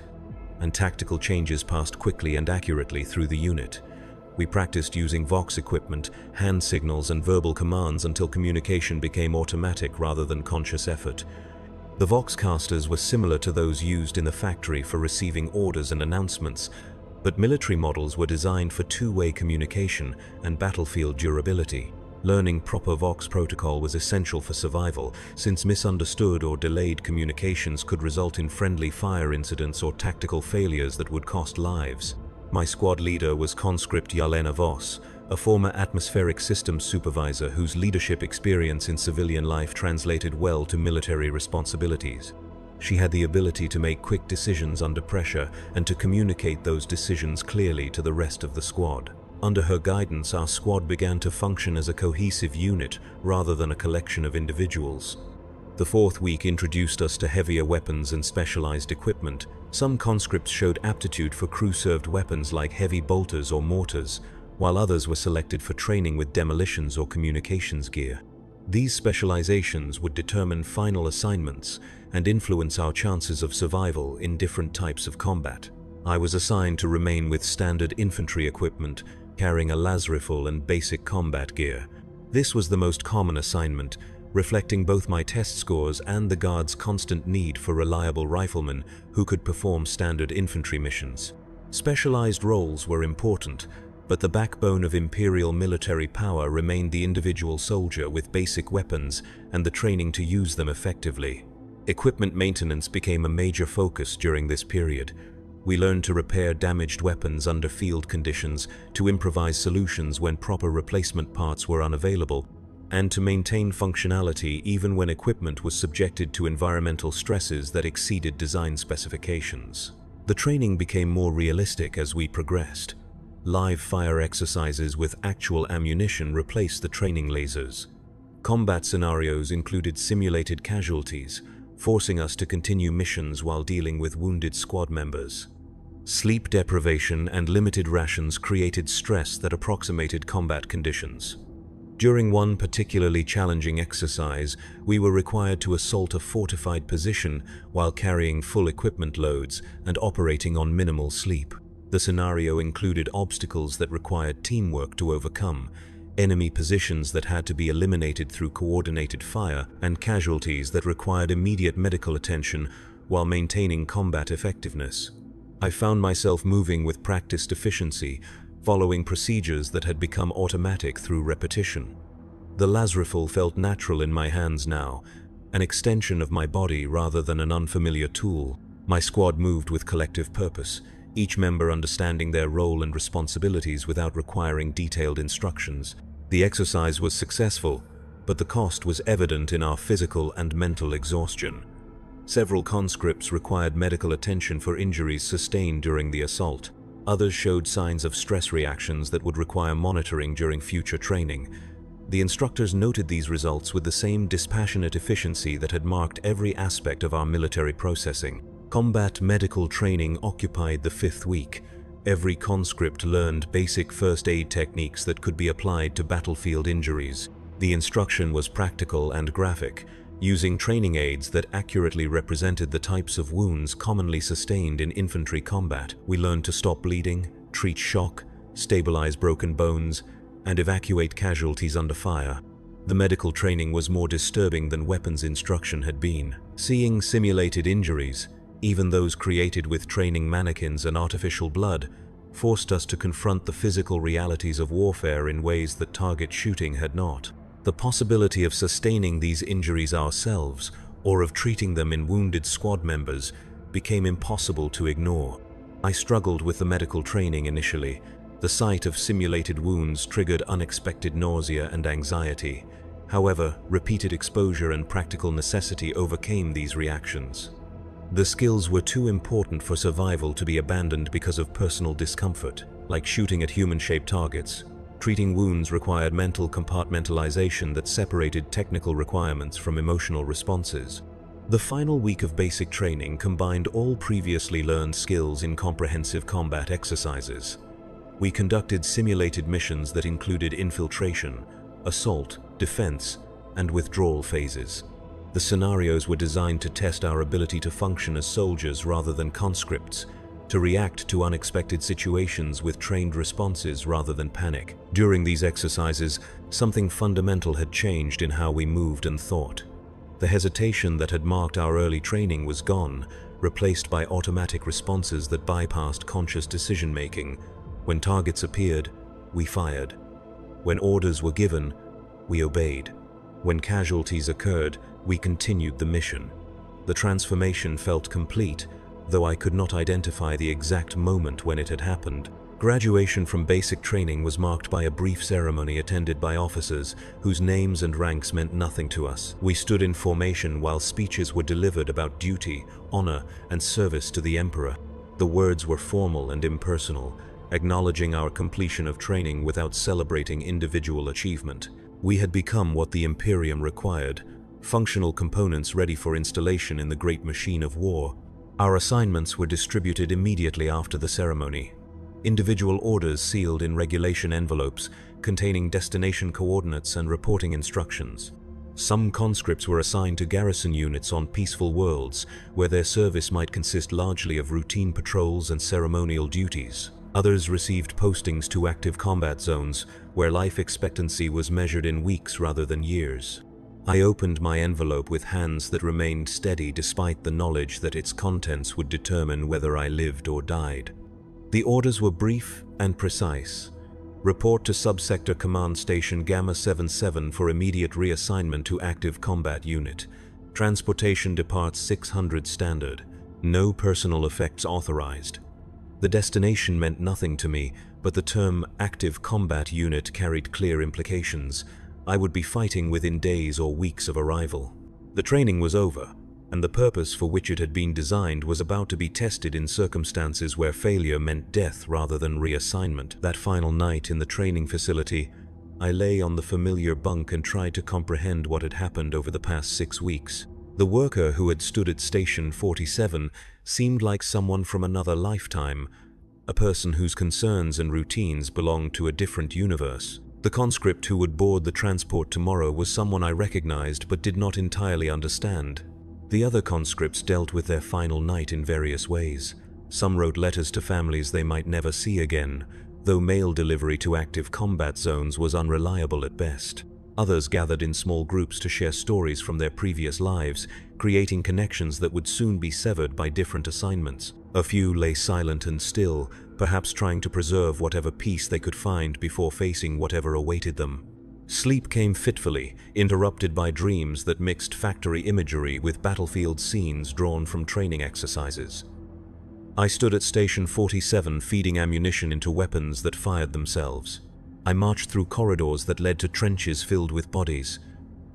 and tactical changes passed quickly and accurately through the unit. We practiced using Vox equipment, hand signals, and verbal commands until communication became automatic rather than conscious effort. The Vox casters were similar to those used in the factory for receiving orders and announcements, but military models were designed for two-way communication and battlefield durability. Learning proper Vox protocol was essential for survival, since misunderstood or delayed communications could result in friendly fire incidents or tactical failures that would cost lives. My squad leader was conscript Yelena Voss, a former atmospheric systems supervisor whose leadership experience in civilian life translated well to military responsibilities. She had the ability to make quick decisions under pressure and to communicate those decisions clearly to the rest of the squad. Under her guidance, our squad began to function as a cohesive unit rather than a collection of individuals. The fourth week introduced us to heavier weapons and specialized equipment. Some conscripts showed aptitude for crew-served weapons like heavy bolters or mortars, while others were selected for training with demolitions or communications gear. These specializations would determine final assignments and influence our chances of survival in different types of combat. I was assigned to remain with standard infantry equipment, carrying a las rifle and basic combat gear. This was the most common assignment, reflecting both my test scores and the Guard's constant need for reliable riflemen who could perform standard infantry missions. Specialized roles were important, but the backbone of imperial military power remained the individual soldier with basic weapons and the training to use them effectively. Equipment maintenance became a major focus during this period. We learned to repair damaged weapons under field conditions, to improvise solutions when proper replacement parts were unavailable, and to maintain functionality even when equipment was subjected to environmental stresses that exceeded design specifications. The training became more realistic as we progressed. Live fire exercises with actual ammunition replaced the training lasers. Combat scenarios included simulated casualties, forcing us to continue missions while dealing with wounded squad members. Sleep deprivation and limited rations created stress that approximated combat conditions. During one particularly challenging exercise, we were required to assault a fortified position while carrying full equipment loads and operating on minimal sleep. The scenario included obstacles that required teamwork to overcome, enemy positions that had to be eliminated through coordinated fire, and casualties that required immediate medical attention while maintaining combat effectiveness. I found myself moving with practiced efficiency, following procedures that had become automatic through repetition. The las rifle felt natural in my hands now, an extension of my body rather than an unfamiliar tool. My squad moved with collective purpose, each member understanding their role and responsibilities without requiring detailed instructions. The exercise was successful, but the cost was evident in our physical and mental exhaustion. Several conscripts required medical attention for injuries sustained during the assault. Others showed signs of stress reactions that would require monitoring during future training. The instructors noted these results with the same dispassionate efficiency that had marked every aspect of our military processing. Combat medical training occupied the fifth week. Every conscript learned basic first aid techniques that could be applied to battlefield injuries. The instruction was practical and graphic, Using training aids that accurately represented the types of wounds commonly sustained in infantry combat, we learned to stop bleeding, treat shock, stabilize broken bones, and evacuate casualties under fire. The medical training was more disturbing than weapons instruction had been. Seeing simulated injuries, even those created with training mannequins and artificial blood, forced us to confront the physical realities of warfare in ways that target shooting had not. The possibility of sustaining these injuries ourselves, or of treating them in wounded squad members, became impossible to ignore. I struggled with the medical training initially. The sight of simulated wounds triggered unexpected nausea and anxiety. However, repeated exposure and practical necessity overcame these reactions. The skills were too important for survival to be abandoned because of personal discomfort, like shooting at human-shaped targets. Treating wounds required mental compartmentalization that separated technical requirements from emotional responses. The final week of basic training combined all previously learned skills in comprehensive combat exercises. We conducted simulated missions that included infiltration, assault, defense, and withdrawal phases. The scenarios were designed to test our ability to function as soldiers rather than conscripts, to react to unexpected situations with trained responses rather than panic. During these exercises, something fundamental had changed in how we moved and thought. The hesitation that had marked our early training was gone, replaced by automatic responses that bypassed conscious decision-making. When targets appeared, we fired. When orders were given, we obeyed. When casualties occurred, we continued the mission. The transformation felt complete, though I could not identify the exact moment when it had happened. Graduation from basic training was marked by a brief ceremony attended by officers whose names and ranks meant nothing to us. We stood in formation while speeches were delivered about duty, honor, and service to the emperor. The words were formal and impersonal, acknowledging our completion of training without celebrating individual achievement. We had become what the Imperium required, functional components ready for installation in the great machine of war. Our assignments were distributed immediately after the ceremony. Individual orders sealed in regulation envelopes containing destination coordinates and reporting instructions. Some conscripts were assigned to garrison units on peaceful worlds, where their service might consist largely of routine patrols and ceremonial duties. Others received postings to active combat zones, where life expectancy was measured in weeks rather than years. I opened my envelope with hands that remained steady despite the knowledge that its contents would determine whether I lived or died. The orders were brief and precise. Report to Subsector Command Station Gamma 77 for immediate reassignment to active combat unit. Transportation departs 600 standard. No personal effects authorized. The destination meant nothing to me, but the term active combat unit carried clear implications. I would be fighting within days or weeks of arrival. The training was over, and the purpose for which it had been designed was about to be tested in circumstances where failure meant death rather than reassignment. That final night in the training facility, I lay on the familiar bunk and tried to comprehend what had happened over the past 6 weeks. The worker who had stood at Station 47 seemed like someone from another lifetime, a person whose concerns and routines belonged to a different universe. The conscript who would board the transport tomorrow was someone I recognized but did not entirely understand. The other conscripts dealt with their final night in various ways. Some wrote letters to families they might never see again, though mail delivery to active combat zones was unreliable at best. Others gathered in small groups to share stories from their previous lives, creating connections that would soon be severed by different assignments. A few lay silent and still, perhaps trying to preserve whatever peace they could find before facing whatever awaited them. Sleep came fitfully, interrupted by dreams that mixed factory imagery with battlefield scenes drawn from training exercises. I stood at Station 47 feeding ammunition into weapons that fired themselves. I marched through corridors that led to trenches filled with bodies.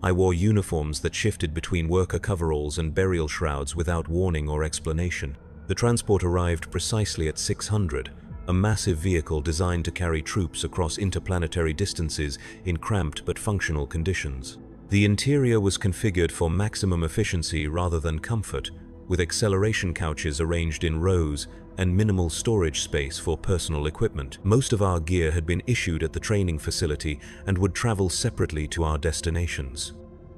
I wore uniforms that shifted between worker coveralls and burial shrouds without warning or explanation. The transport arrived precisely at 600, a massive vehicle designed to carry troops across interplanetary distances in cramped but functional conditions. The interior was configured for maximum efficiency rather than comfort, with acceleration couches arranged in rows and minimal storage space for personal equipment. Most of our gear had been issued at the training facility and would travel separately to our destinations.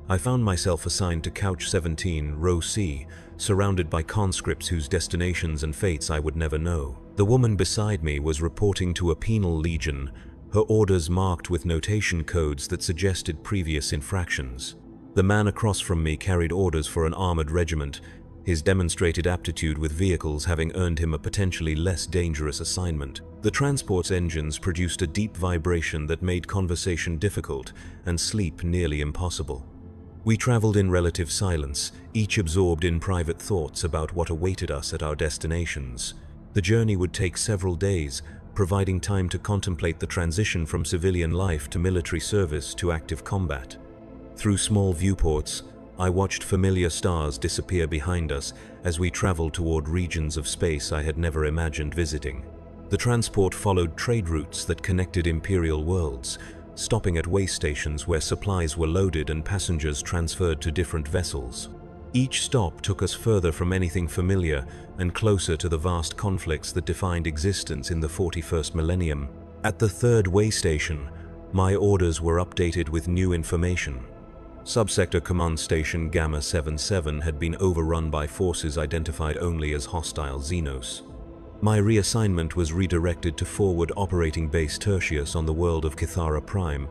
I found myself assigned to Couch 17, Row C, surrounded by conscripts whose destinations and fates I would never know. The woman beside me was reporting to a penal legion, her orders marked with notation codes that suggested previous infractions. The man across from me carried orders for an armored regiment, his demonstrated aptitude with vehicles having earned him a potentially less dangerous assignment. The transport's engines produced a deep vibration that made conversation difficult and sleep nearly impossible. We traveled in relative silence, each absorbed in private thoughts about what awaited us at our destinations. The journey would take several days, providing time to contemplate the transition from civilian life to military service to active combat. Through small viewports, I watched familiar stars disappear behind us as we traveled toward regions of space I had never imagined visiting. The transport followed trade routes that connected Imperial worlds, stopping at way stations where supplies were loaded and passengers transferred to different vessels. Each stop took us further from anything familiar and closer to the vast conflicts that defined existence in the 41st millennium. At the third way station, my orders were updated with new information. Subsector Command Station Gamma 77 had been overrun by forces identified only as hostile Xenos. My reassignment was redirected to Forward Operating Base Tertius on the world of Kithara Prime,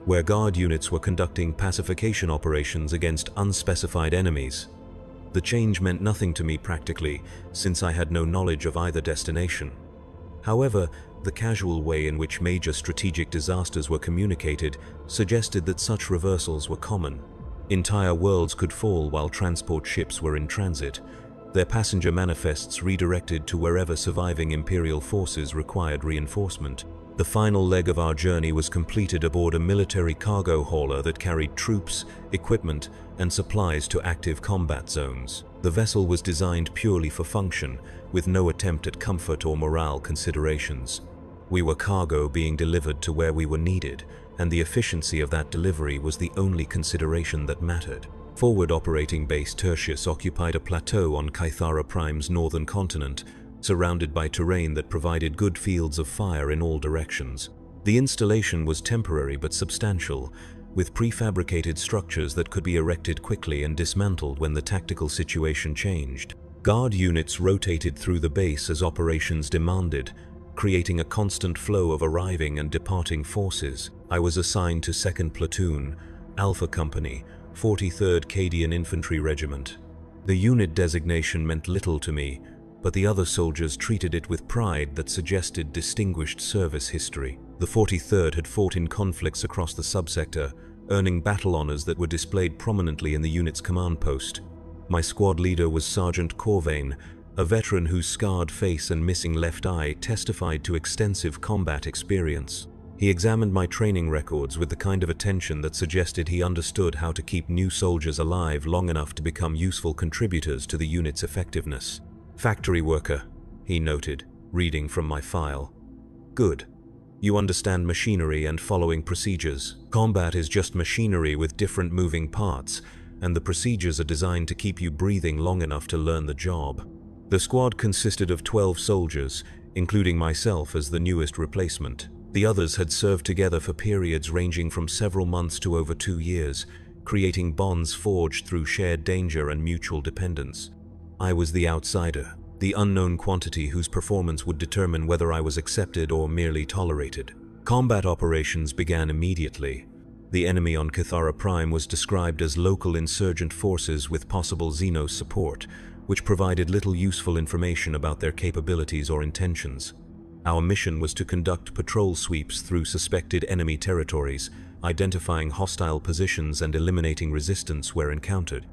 where Guard units were conducting pacification operations against unspecified enemies. The change meant nothing to me practically, since I had no knowledge of either destination. However, the casual way in which major strategic disasters were communicated suggested that such reversals were common. Entire worlds could fall while transport ships were in transit, their passenger manifests redirected to wherever surviving Imperial forces required reinforcement. The final leg of our journey was completed aboard a military cargo hauler that carried troops, equipment, and supplies to active combat zones. The vessel was designed purely for function, with no attempt at comfort or morale considerations. We were cargo being delivered to where we were needed, and the efficiency of that delivery was the only consideration that mattered. Forward Operating Base Tertius occupied a plateau on Kithara Prime's northern continent, surrounded by terrain that provided good fields of fire in all directions. The installation was temporary but substantial, with prefabricated structures that could be erected quickly and dismantled when the tactical situation changed. Guard units rotated through the base as operations demanded, creating a constant flow of arriving and departing forces. I was assigned to 2nd Platoon, Alpha Company, 43rd Cadian Infantry Regiment. The unit designation meant little to me, but the other soldiers treated it with pride that suggested distinguished service history. The 43rd had fought in conflicts across the subsector, earning battle honors that were displayed prominently in the unit's command post. My squad leader was Sergeant Corvain, a veteran whose scarred face and missing left eye testified to extensive combat experience. He examined my training records with the kind of attention that suggested he understood how to keep new soldiers alive long enough to become useful contributors to the unit's effectiveness. "Factory worker," he noted, reading from my file. "Good. You understand machinery and following procedures. Combat is just machinery with different moving parts, and the procedures are designed to keep you breathing long enough to learn the job." The squad consisted of 12 soldiers, including myself as the newest replacement. The others had served together for periods ranging from several months to over 2 years, creating bonds forged through shared danger and mutual dependence. I was the outsider, the unknown quantity whose performance would determine whether I was accepted or merely tolerated. Combat operations began immediately. The enemy on Kithara Prime was described as local insurgent forces with possible Xenos support, which provided little useful information about their capabilities or intentions. Our mission was to conduct patrol sweeps through suspected enemy territories, identifying hostile positions and eliminating resistance where encountered.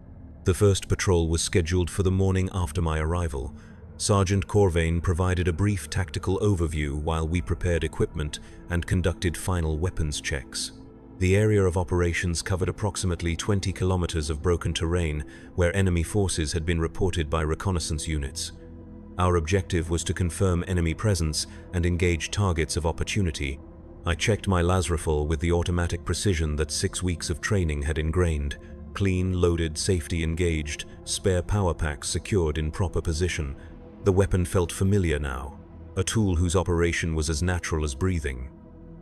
The first patrol was scheduled for the morning after my arrival. Sergeant Corvain provided a brief tactical overview while we prepared equipment and conducted final weapons checks. The area of operations covered approximately 20 kilometers of broken terrain where enemy forces had been reported by reconnaissance units. Our objective was to confirm enemy presence and engage targets of opportunity. I checked my las rifle with the automatic precision that 6 weeks of training had ingrained. Clean, loaded, safety engaged, spare power packs secured in proper position. The weapon felt familiar now, a tool whose operation was as natural as breathing.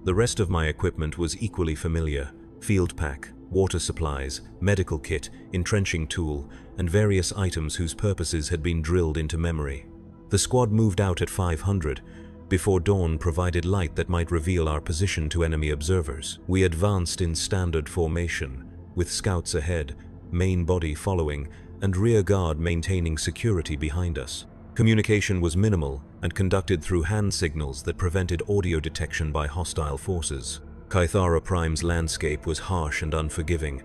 The rest of my equipment was equally familiar: field pack, water supplies, medical kit, entrenching tool, and various items whose purposes had been drilled into memory. The squad moved out at 500, before dawn provided light that might reveal our position to enemy observers. We advanced in standard formation, with scouts ahead, main body following, and rear guard maintaining security behind us. Communication was minimal and conducted through hand signals that prevented audio detection by hostile forces. Kythara Prime's landscape was harsh and unforgiving.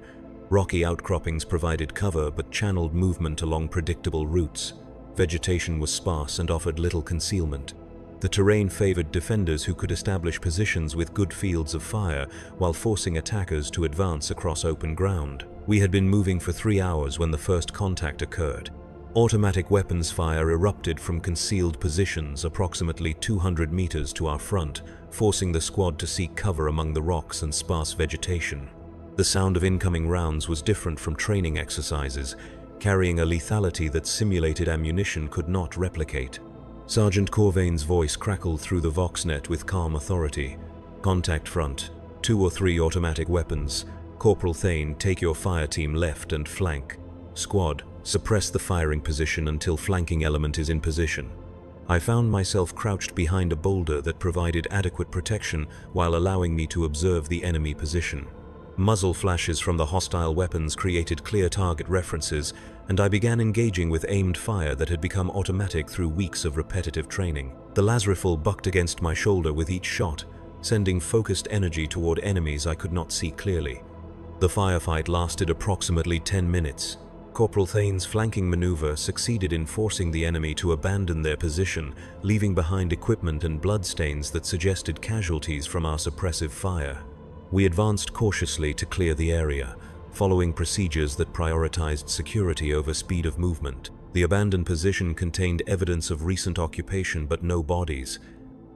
Rocky outcroppings provided cover but channeled movement along predictable routes. Vegetation was sparse and offered little concealment. The terrain favored defenders who could establish positions with good fields of fire while forcing attackers to advance across open ground. We had been moving for 3 hours when the first contact occurred. Automatic weapons fire erupted from concealed positions approximately 200 meters to our front, forcing the squad to seek cover among the rocks and sparse vegetation. The sound of incoming rounds was different from training exercises, carrying a lethality that simulated ammunition could not replicate. Sergeant Corvain's voice crackled through the Voxnet with calm authority. Contact front. 2 or 3 automatic weapons. Corporal Thane, take your fire team left and flank. Squad, suppress the firing position until flanking element is in position. I found myself crouched behind a boulder that provided adequate protection while allowing me to observe the enemy position. Muzzle flashes from the hostile weapons created clear target references, and I began engaging with aimed fire that had become automatic through weeks of repetitive training. The las rifle bucked against my shoulder with each shot, sending focused energy toward enemies I could not see clearly. The firefight lasted approximately 10 minutes. Corporal Thane's flanking maneuver succeeded in forcing the enemy to abandon their position, leaving behind equipment and bloodstains that suggested casualties from our suppressive fire. We advanced cautiously to clear the area, following procedures that prioritized security over speed of movement. The abandoned position contained evidence of recent occupation but no bodies.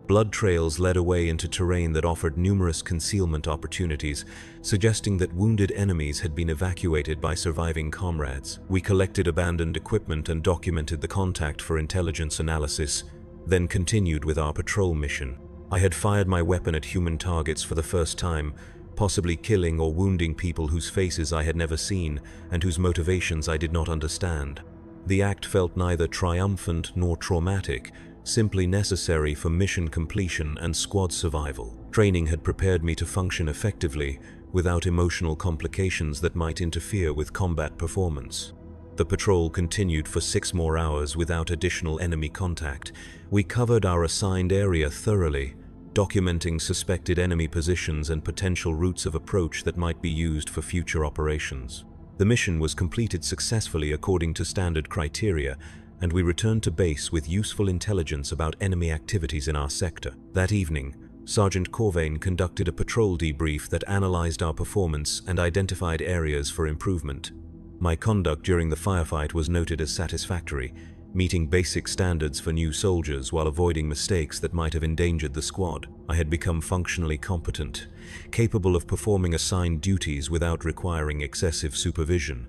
Blood trails led away into terrain that offered numerous concealment opportunities, suggesting that wounded enemies had been evacuated by surviving comrades. We collected abandoned equipment and documented the contact for intelligence analysis, then continued with our patrol mission. I had fired my weapon at human targets for the first time, possibly killing or wounding people whose faces I had never seen and whose motivations I did not understand. The act felt neither triumphant nor traumatic, simply necessary for mission completion and squad survival. Training had prepared me to function effectively, without emotional complications that might interfere with combat performance. The patrol continued for 6 more hours without additional enemy contact. We covered our assigned area thoroughly, documenting suspected enemy positions and potential routes of approach that might be used for future operations. The mission was completed successfully according to standard criteria, and we returned to base with useful intelligence about enemy activities in our sector. That evening, Sergeant Corvain conducted a patrol debrief that analyzed our performance and identified areas for improvement. My conduct during the firefight was noted as satisfactory, meeting basic standards for new soldiers while avoiding mistakes that might have endangered the squad. I had become functionally competent, capable of performing assigned duties without requiring excessive supervision.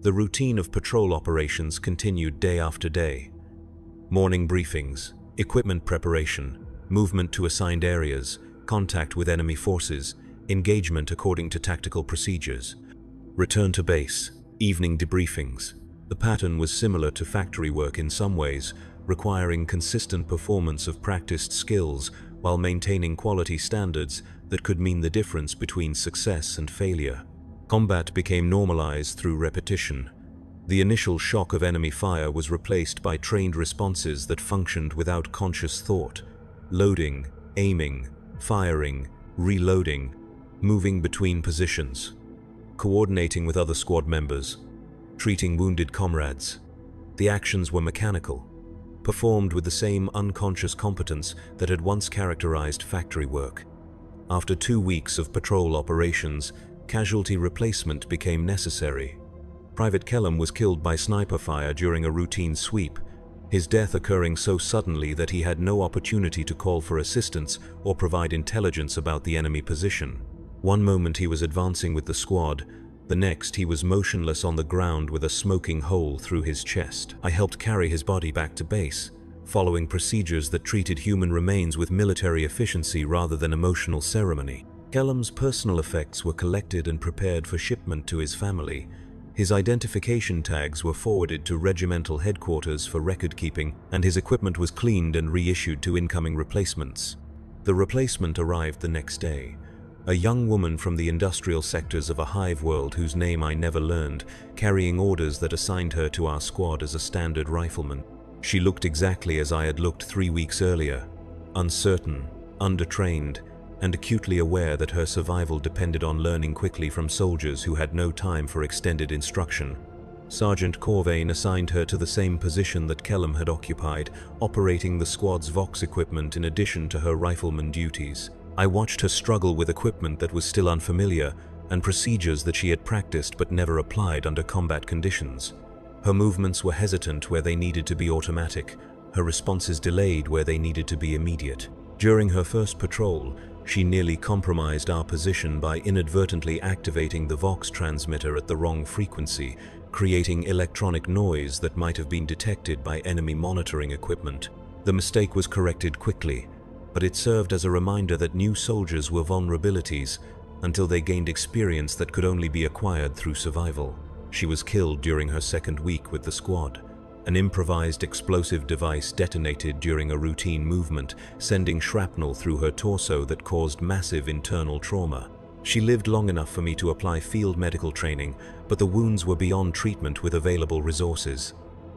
The routine of patrol operations continued day after day. Morning briefings, equipment preparation, movement to assigned areas, contact with enemy forces, engagement according to tactical procedures. Return to base, evening debriefings. The pattern was similar to factory work in some ways, requiring consistent performance of practiced skills while maintaining quality standards that could mean the difference between success and failure. Combat became normalized through repetition. The initial shock of enemy fire was replaced by trained responses that functioned without conscious thought. Loading, aiming, firing, reloading, moving between positions, coordinating with other squad members, treating wounded comrades. The actions were mechanical, performed with the same unconscious competence that had once characterized factory work. After 2 weeks of patrol operations, casualty replacement became necessary. Private Kellum was killed by sniper fire during a routine sweep, his death occurring so suddenly that he had no opportunity to call for assistance or provide intelligence about the enemy position. One moment he was advancing with the squad, the next he was motionless on the ground with a smoking hole through his chest. I helped carry his body back to base, following procedures that treated human remains with military efficiency rather than emotional ceremony. Kellum's personal effects were collected and prepared for shipment to his family. His identification tags were forwarded to regimental headquarters for record-keeping, and his equipment was cleaned and reissued to incoming replacements. The replacement arrived the next day. A young woman from the industrial sectors of a hive world whose name I never learned, carrying orders that assigned her to our squad as a standard rifleman. She looked exactly as I had looked 3 weeks earlier, uncertain, undertrained, and acutely aware that her survival depended on learning quickly from soldiers who had no time for extended instruction. Sergeant Corvain assigned her to the same position that Kellum had occupied, operating the squad's Vox equipment in addition to her rifleman duties. I watched her struggle with equipment that was still unfamiliar and procedures that she had practiced but never applied under combat conditions. Her movements were hesitant where they needed to be automatic, her responses delayed where they needed to be immediate. During her first patrol, she nearly compromised our position by inadvertently activating the Vox transmitter at the wrong frequency, creating electronic noise that might have been detected by enemy monitoring equipment. The mistake was corrected quickly, but it served as a reminder that new soldiers were vulnerabilities until they gained experience that could only be acquired through survival. She was killed during her second week with the squad. An improvised explosive device detonated during a routine movement, sending shrapnel through her torso that caused massive internal trauma. She lived long enough for me to apply field medical training, but the wounds were beyond treatment with available resources.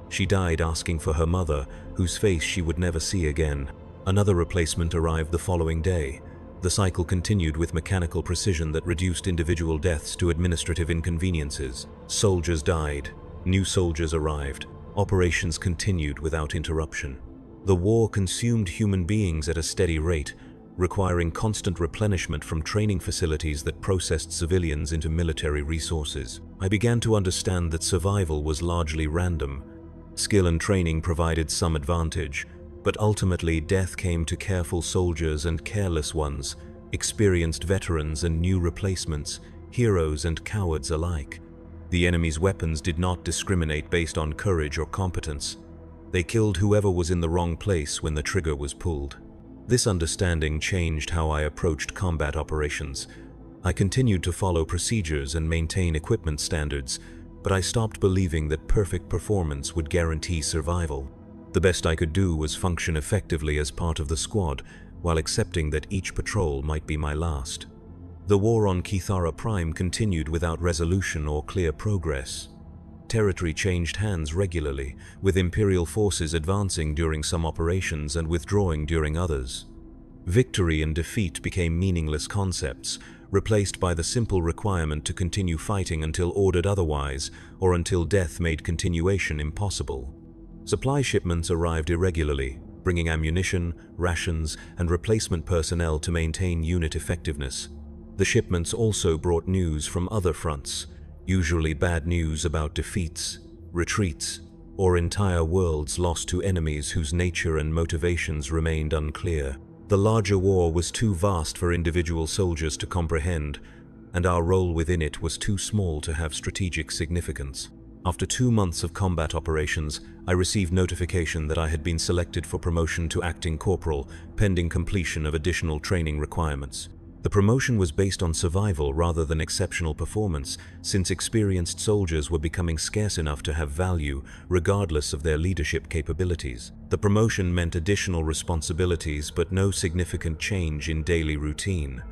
She died asking for her mother, whose face she would never see again. Another replacement arrived the following day. The cycle continued with mechanical precision that reduced individual deaths to administrative inconveniences. Soldiers died. New soldiers arrived. Operations continued without interruption. The war consumed human beings at a steady rate, requiring constant replenishment from training facilities that processed civilians into military resources. I began to understand that survival was largely random. Skill and training provided some advantage, but ultimately death came to careful soldiers and careless ones, experienced veterans and new replacements, heroes and cowards alike. The enemy's weapons did not discriminate based on courage or competence. They killed whoever was in the wrong place when the trigger was pulled. This understanding changed how I approached combat operations. I continued to follow procedures and maintain equipment standards, but I stopped believing that perfect performance would guarantee survival. The best I could do was function effectively as part of the squad, while accepting that each patrol might be my last. The war on Kithara Prime continued without resolution or clear progress. Territory changed hands regularly, with Imperial forces advancing during some operations and withdrawing during others. Victory and defeat became meaningless concepts, replaced by the simple requirement to continue fighting until ordered otherwise, or until death made continuation impossible. Supply shipments arrived irregularly, bringing ammunition, rations, and replacement personnel to maintain unit effectiveness. The shipments also brought news from other fronts, usually bad news about defeats, retreats, or entire worlds lost to enemies whose nature and motivations remained unclear. The larger war was too vast for individual soldiers to comprehend, and our role within it was too small to have strategic significance. After 2 months of combat operations, I received notification that I had been selected for promotion to acting corporal, pending completion of additional training requirements. The promotion was based on survival rather than exceptional performance, since experienced soldiers were becoming scarce enough to have value, regardless of their leadership capabilities. The promotion meant additional responsibilities, but no significant change in daily routine.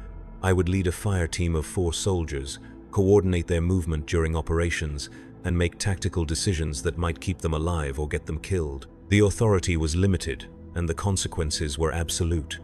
I would lead a fire team of 4 soldiers, coordinate their movement during operations, and make tactical decisions that might keep them alive or get them killed. The authority was limited, and the consequences were absolute.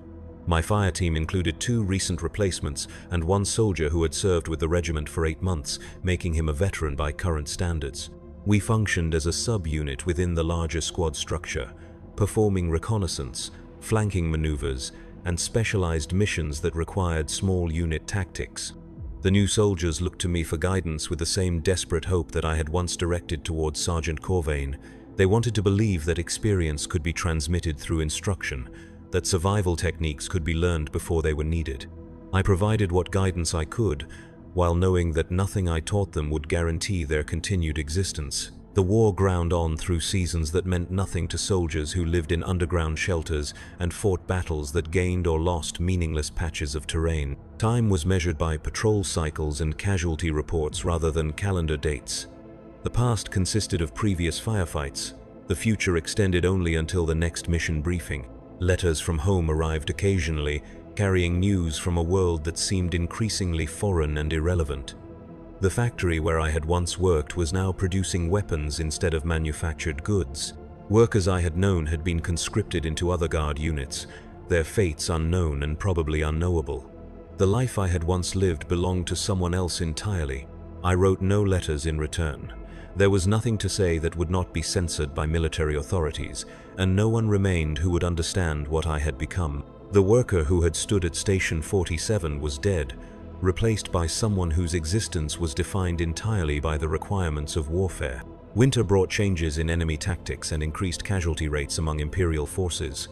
My fire team included 2 recent replacements and 1 soldier who had served with the regiment for 8 months, making him a veteran by current standards. We functioned as a sub-unit within the larger squad structure, performing reconnaissance, flanking maneuvers, and specialized missions that required small unit tactics. The new soldiers looked to me for guidance with the same desperate hope that I had once directed towards Sergeant Corvain. They wanted to believe that experience could be transmitted through instruction, that survival techniques could be learned before they were needed. I provided what guidance I could, while knowing that nothing I taught them would guarantee their continued existence. The war ground on through seasons that meant nothing to soldiers who lived in underground shelters and fought battles that gained or lost meaningless patches of terrain. Time was measured by patrol cycles and casualty reports rather than calendar dates. The past consisted of previous firefights. The future extended only until the next mission briefing. Letters from home arrived occasionally, carrying news from a world that seemed increasingly foreign and irrelevant. The factory where I had once worked was now producing weapons instead of manufactured goods. Workers I had known had been conscripted into other guard units, their fates unknown and probably unknowable. The life I had once lived belonged to someone else entirely. I wrote no letters in return. There was nothing to say that would not be censored by military authorities, and no one remained who would understand what I had become. The worker who had stood at Station 47 was dead, replaced by someone whose existence was defined entirely by the requirements of warfare. Winter brought changes in enemy tactics and increased casualty rates among Imperial forces.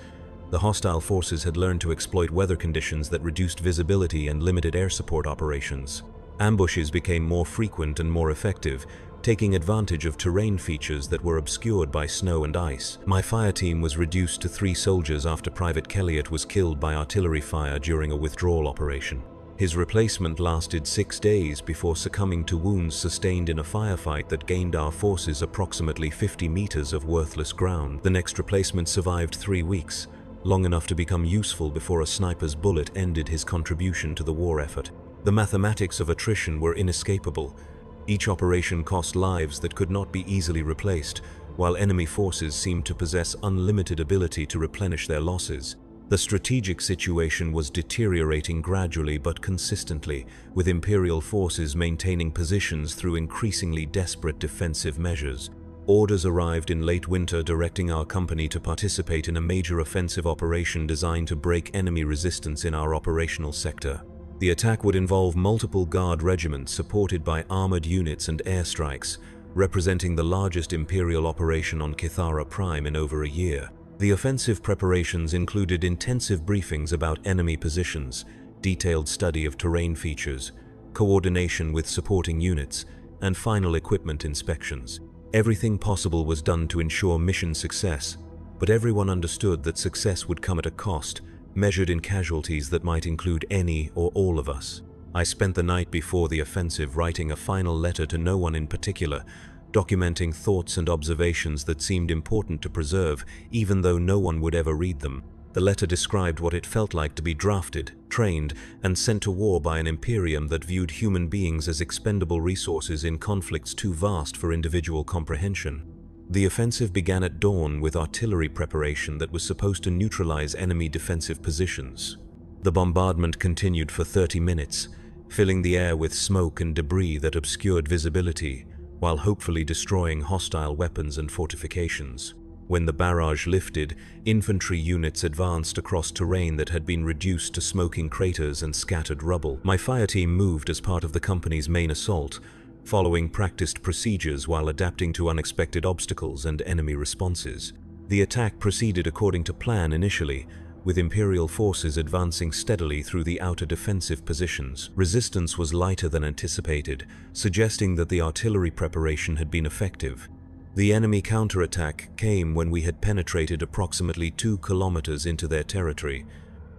The hostile forces had learned to exploit weather conditions that reduced visibility and limited air support operations. Ambushes became more frequent and more effective, taking advantage of terrain features that were obscured by snow and ice. My fire team was reduced to 3 soldiers after Private Kelliot was killed by artillery fire during a withdrawal operation. His replacement lasted 6 days before succumbing to wounds sustained in a firefight that gained our forces approximately 50 meters of worthless ground. The next replacement survived 3 weeks, long enough to become useful before a sniper's bullet ended his contribution to the war effort. The mathematics of attrition were inescapable. Each operation cost lives that could not be easily replaced, while enemy forces seemed to possess unlimited ability to replenish their losses. The strategic situation was deteriorating gradually but consistently, with Imperial forces maintaining positions through increasingly desperate defensive measures. Orders arrived in late winter directing our company to participate in a major offensive operation designed to break enemy resistance in our operational sector. The attack would involve multiple guard regiments supported by armored units and airstrikes, representing the largest Imperial operation on Kithara Prime in over a year. The offensive preparations included intensive briefings about enemy positions, detailed study of terrain features, coordination with supporting units, and final equipment inspections. Everything possible was done to ensure mission success, but everyone understood that success would come at a cost, measured in casualties that might include any or all of us. I spent the night before the offensive writing a final letter to no one in particular, documenting thoughts and observations that seemed important to preserve, even though no one would ever read them. The letter described what it felt like to be drafted, trained, and sent to war by an imperium that viewed human beings as expendable resources in conflicts too vast for individual comprehension. The offensive began at dawn with artillery preparation that was supposed to neutralize enemy defensive positions. The bombardment continued for 30 minutes, filling the air with smoke and debris that obscured visibility, while hopefully destroying hostile weapons and fortifications. When the barrage lifted, infantry units advanced across terrain that had been reduced to smoking craters and scattered rubble. My fire team moved as part of the company's main assault, following practiced procedures while adapting to unexpected obstacles and enemy responses. The attack proceeded according to plan initially, with Imperial forces advancing steadily through the outer defensive positions. Resistance was lighter than anticipated, suggesting that the artillery preparation had been effective. The enemy counterattack came when we had penetrated approximately 2 kilometers into their territory.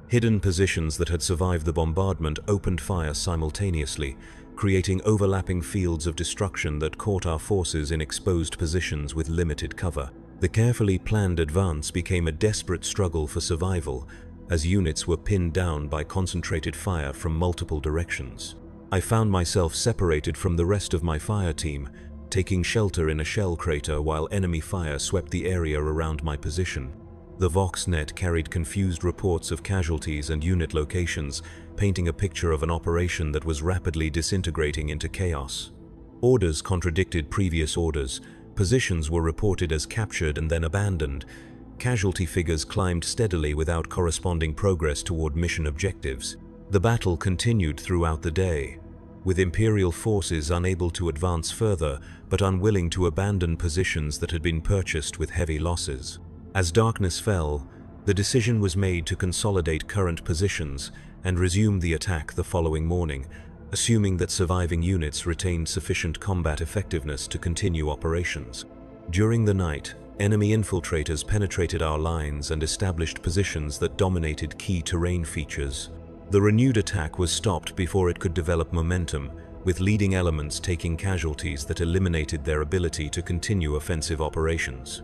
Hidden positions that had survived the bombardment opened fire simultaneously, creating overlapping fields of destruction that caught our forces in exposed positions with limited cover. The carefully planned advance became a desperate struggle for survival, as units were pinned down by concentrated fire from multiple directions. I found myself separated from the rest of my fire team, taking shelter in a shell crater while enemy fire swept the area around my position. The Voxnet carried confused reports of casualties and unit locations, painting a picture of an operation that was rapidly disintegrating into chaos. Orders contradicted previous orders. Positions were reported as captured and then abandoned. Casualty figures climbed steadily without corresponding progress toward mission objectives. The battle continued throughout the day, with Imperial forces unable to advance further but unwilling to abandon positions that had been purchased with heavy losses. As darkness fell, the decision was made to consolidate current positions and resume the attack the following morning, assuming that surviving units retained sufficient combat effectiveness to continue operations. During the night, enemy infiltrators penetrated our lines and established positions that dominated key terrain features. The renewed attack was stopped before it could develop momentum, with leading elements taking casualties that eliminated their ability to continue offensive operations.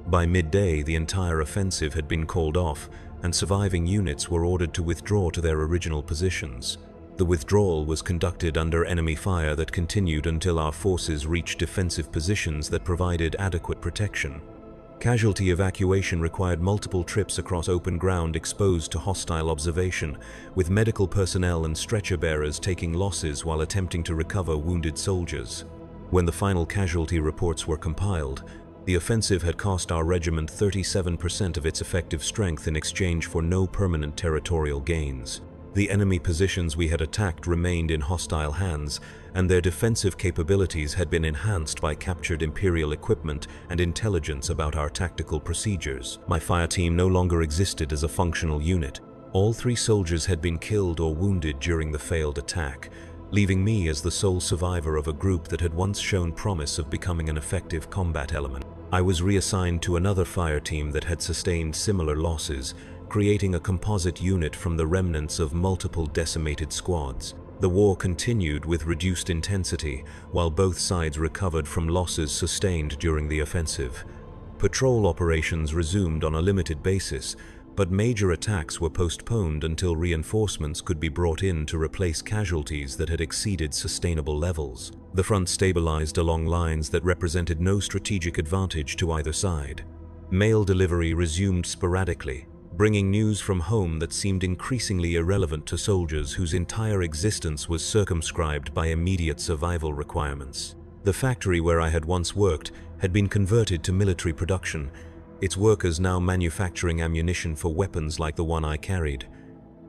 By midday, the entire offensive had been called off, and surviving units were ordered to withdraw to their original positions. The withdrawal was conducted under enemy fire that continued until our forces reached defensive positions that provided adequate protection. Casualty evacuation required multiple trips across open ground exposed to hostile observation, with medical personnel and stretcher bearers taking losses while attempting to recover wounded soldiers. When the final casualty reports were compiled, the offensive had cost our regiment 37% of its effective strength in exchange for no permanent territorial gains. The enemy positions we had attacked remained in hostile hands, and their defensive capabilities had been enhanced by captured Imperial equipment and intelligence about our tactical procedures. My fire team no longer existed as a functional unit. All 3 soldiers had been killed or wounded during the failed attack, leaving me as the sole survivor of a group that had once shown promise of becoming an effective combat element. I was reassigned to another fire team that had sustained similar losses, creating a composite unit from the remnants of multiple decimated squads. The war continued with reduced intensity, while both sides recovered from losses sustained during the offensive. Patrol operations resumed on a limited basis, but major attacks were postponed until reinforcements could be brought in to replace casualties that had exceeded sustainable levels. The front stabilized along lines that represented no strategic advantage to either side. Mail delivery resumed sporadically, bringing news from home that seemed increasingly irrelevant to soldiers whose entire existence was circumscribed by immediate survival requirements. The factory where I had once worked had been converted to military production, its workers now manufacturing ammunition for weapons like the one I carried.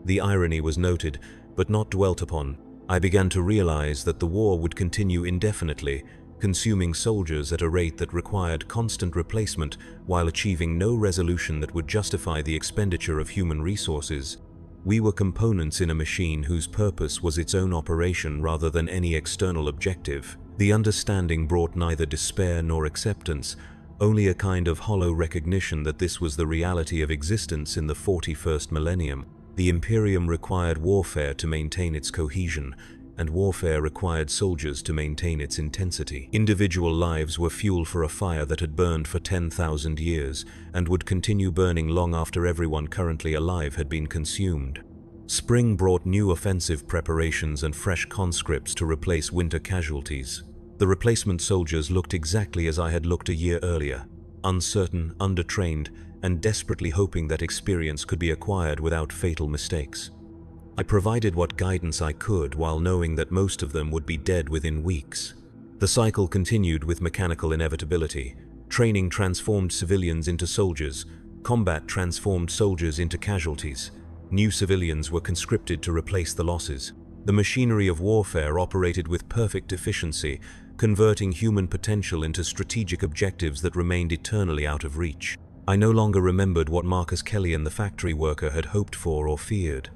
The irony was noted, but not dwelt upon. I began to realize that the war would continue indefinitely, consuming soldiers at a rate that required constant replacement while achieving no resolution that would justify the expenditure of human resources. We were components in a machine whose purpose was its own operation rather than any external objective. The understanding brought neither despair nor acceptance, only a kind of hollow recognition that this was the reality of existence in the 41st millennium. The Imperium required warfare to maintain its cohesion, and warfare required soldiers to maintain its intensity. Individual lives were fuel for a fire that had burned for 10,000 years, and would continue burning long after everyone currently alive had been consumed. Spring brought new offensive preparations and fresh conscripts to replace winter casualties. The replacement soldiers looked exactly as I had looked a year earlier, uncertain, undertrained, and desperately hoping that experience could be acquired without fatal mistakes. I provided what guidance I could while knowing that most of them would be dead within weeks. The cycle continued with mechanical inevitability. Training transformed civilians into soldiers, combat transformed soldiers into casualties. New civilians were conscripted to replace the losses. The machinery of warfare operated with perfect efficiency, converting human potential into strategic objectives that remained eternally out of reach. I no longer remembered what Marcus Kelly and the factory worker had hoped for or feared.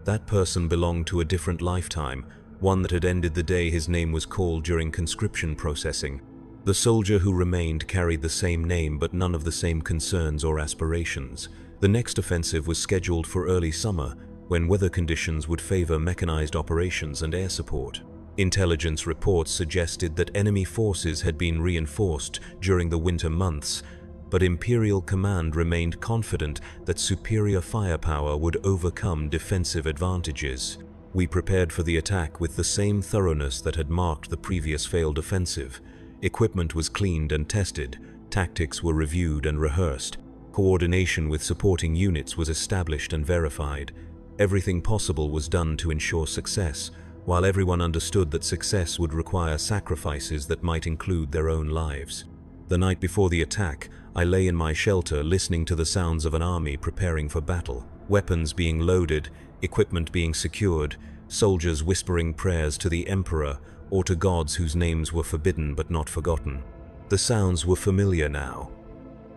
That person belonged to a different lifetime, one that had ended the day his name was called during conscription processing. The soldier who remained carried the same name but none of the same concerns or aspirations. The next offensive was scheduled for early summer, when weather conditions would favor mechanized operations and air support. Intelligence reports suggested that enemy forces had been reinforced during the winter months, but Imperial Command remained confident that superior firepower would overcome defensive advantages. We prepared for the attack with the same thoroughness that had marked the previous failed offensive. Equipment was cleaned and tested, tactics were reviewed and rehearsed, coordination with supporting units was established and verified. Everything possible was done to ensure success, while everyone understood that success would require sacrifices that might include their own lives. The night before the attack, I lay in my shelter listening to the sounds of an army preparing for battle, weapons being loaded, equipment being secured, soldiers whispering prayers to the Emperor or to gods whose names were forbidden but not forgotten. The sounds were familiar now,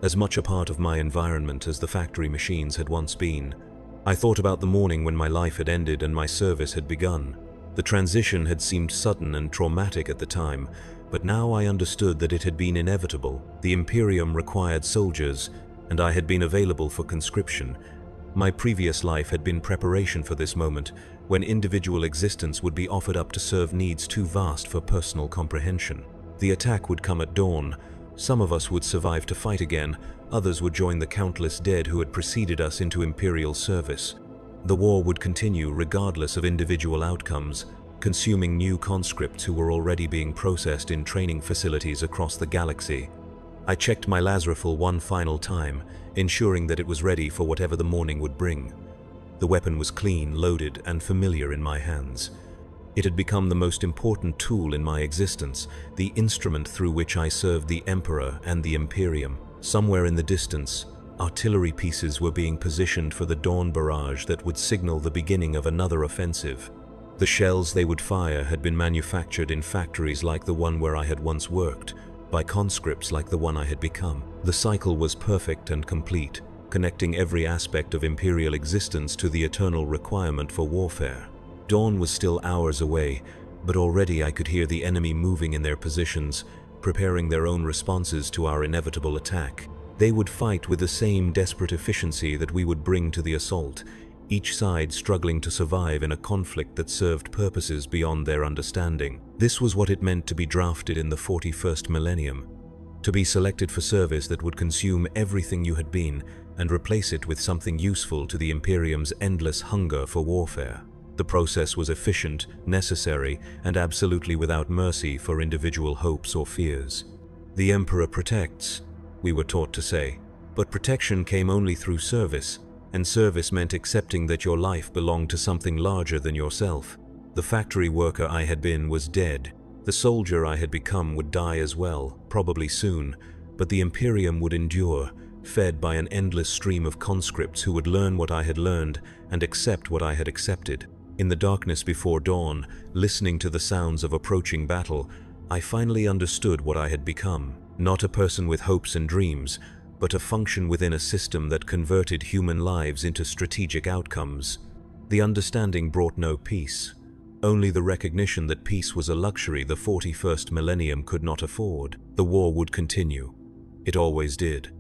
as much a part of my environment as the factory machines had once been. I thought about the morning when my life had ended and my service had begun. The transition had seemed sudden and traumatic at the time, but now I understood that it had been inevitable. The Imperium required soldiers, and I had been available for conscription. My previous life had been preparation for this moment, when individual existence would be offered up to serve needs too vast for personal comprehension. The attack would come at dawn. Some of us would survive to fight again, others would join the countless dead who had preceded us into Imperial service. The war would continue regardless of individual outcomes, consuming new conscripts who were already being processed in training facilities across the galaxy. I checked my Lazarifal one final time, ensuring that it was ready for whatever the morning would bring. The weapon was clean, loaded, and familiar in my hands. It had become the most important tool in my existence, the instrument through which I served the Emperor and the Imperium. Somewhere in the distance, artillery pieces were being positioned for the dawn barrage that would signal the beginning of another offensive. The shells they would fire had been manufactured in factories like the one where I had once worked, by conscripts like the one I had become. The cycle was perfect and complete, connecting every aspect of Imperial existence to the eternal requirement for warfare. Dawn was still hours away, but already I could hear the enemy moving in their positions, preparing their own responses to our inevitable attack. They would fight with the same desperate efficiency that we would bring to the assault, each side struggling to survive in a conflict that served purposes beyond their understanding. This was what it meant to be drafted in the 41st millennium, to be selected for service that would consume everything you had been and replace it with something useful to the Imperium's endless hunger for warfare. The process was efficient, necessary, and absolutely without mercy for individual hopes or fears. The Emperor protects, we were taught to say, but protection came only through service, and service meant accepting that your life belonged to something larger than yourself. The factory worker I had been was dead. The soldier I had become would die as well, probably soon, but the Imperium would endure, fed by an endless stream of conscripts who would learn what I had learned and accept what I had accepted. In the darkness before dawn, listening to the sounds of approaching battle, I finally understood what I had become. Not a person with hopes and dreams, but a function within a system that converted human lives into strategic outcomes. The understanding brought no peace, only the recognition that peace was a luxury the 41st millennium could not afford. The war would continue. It always did.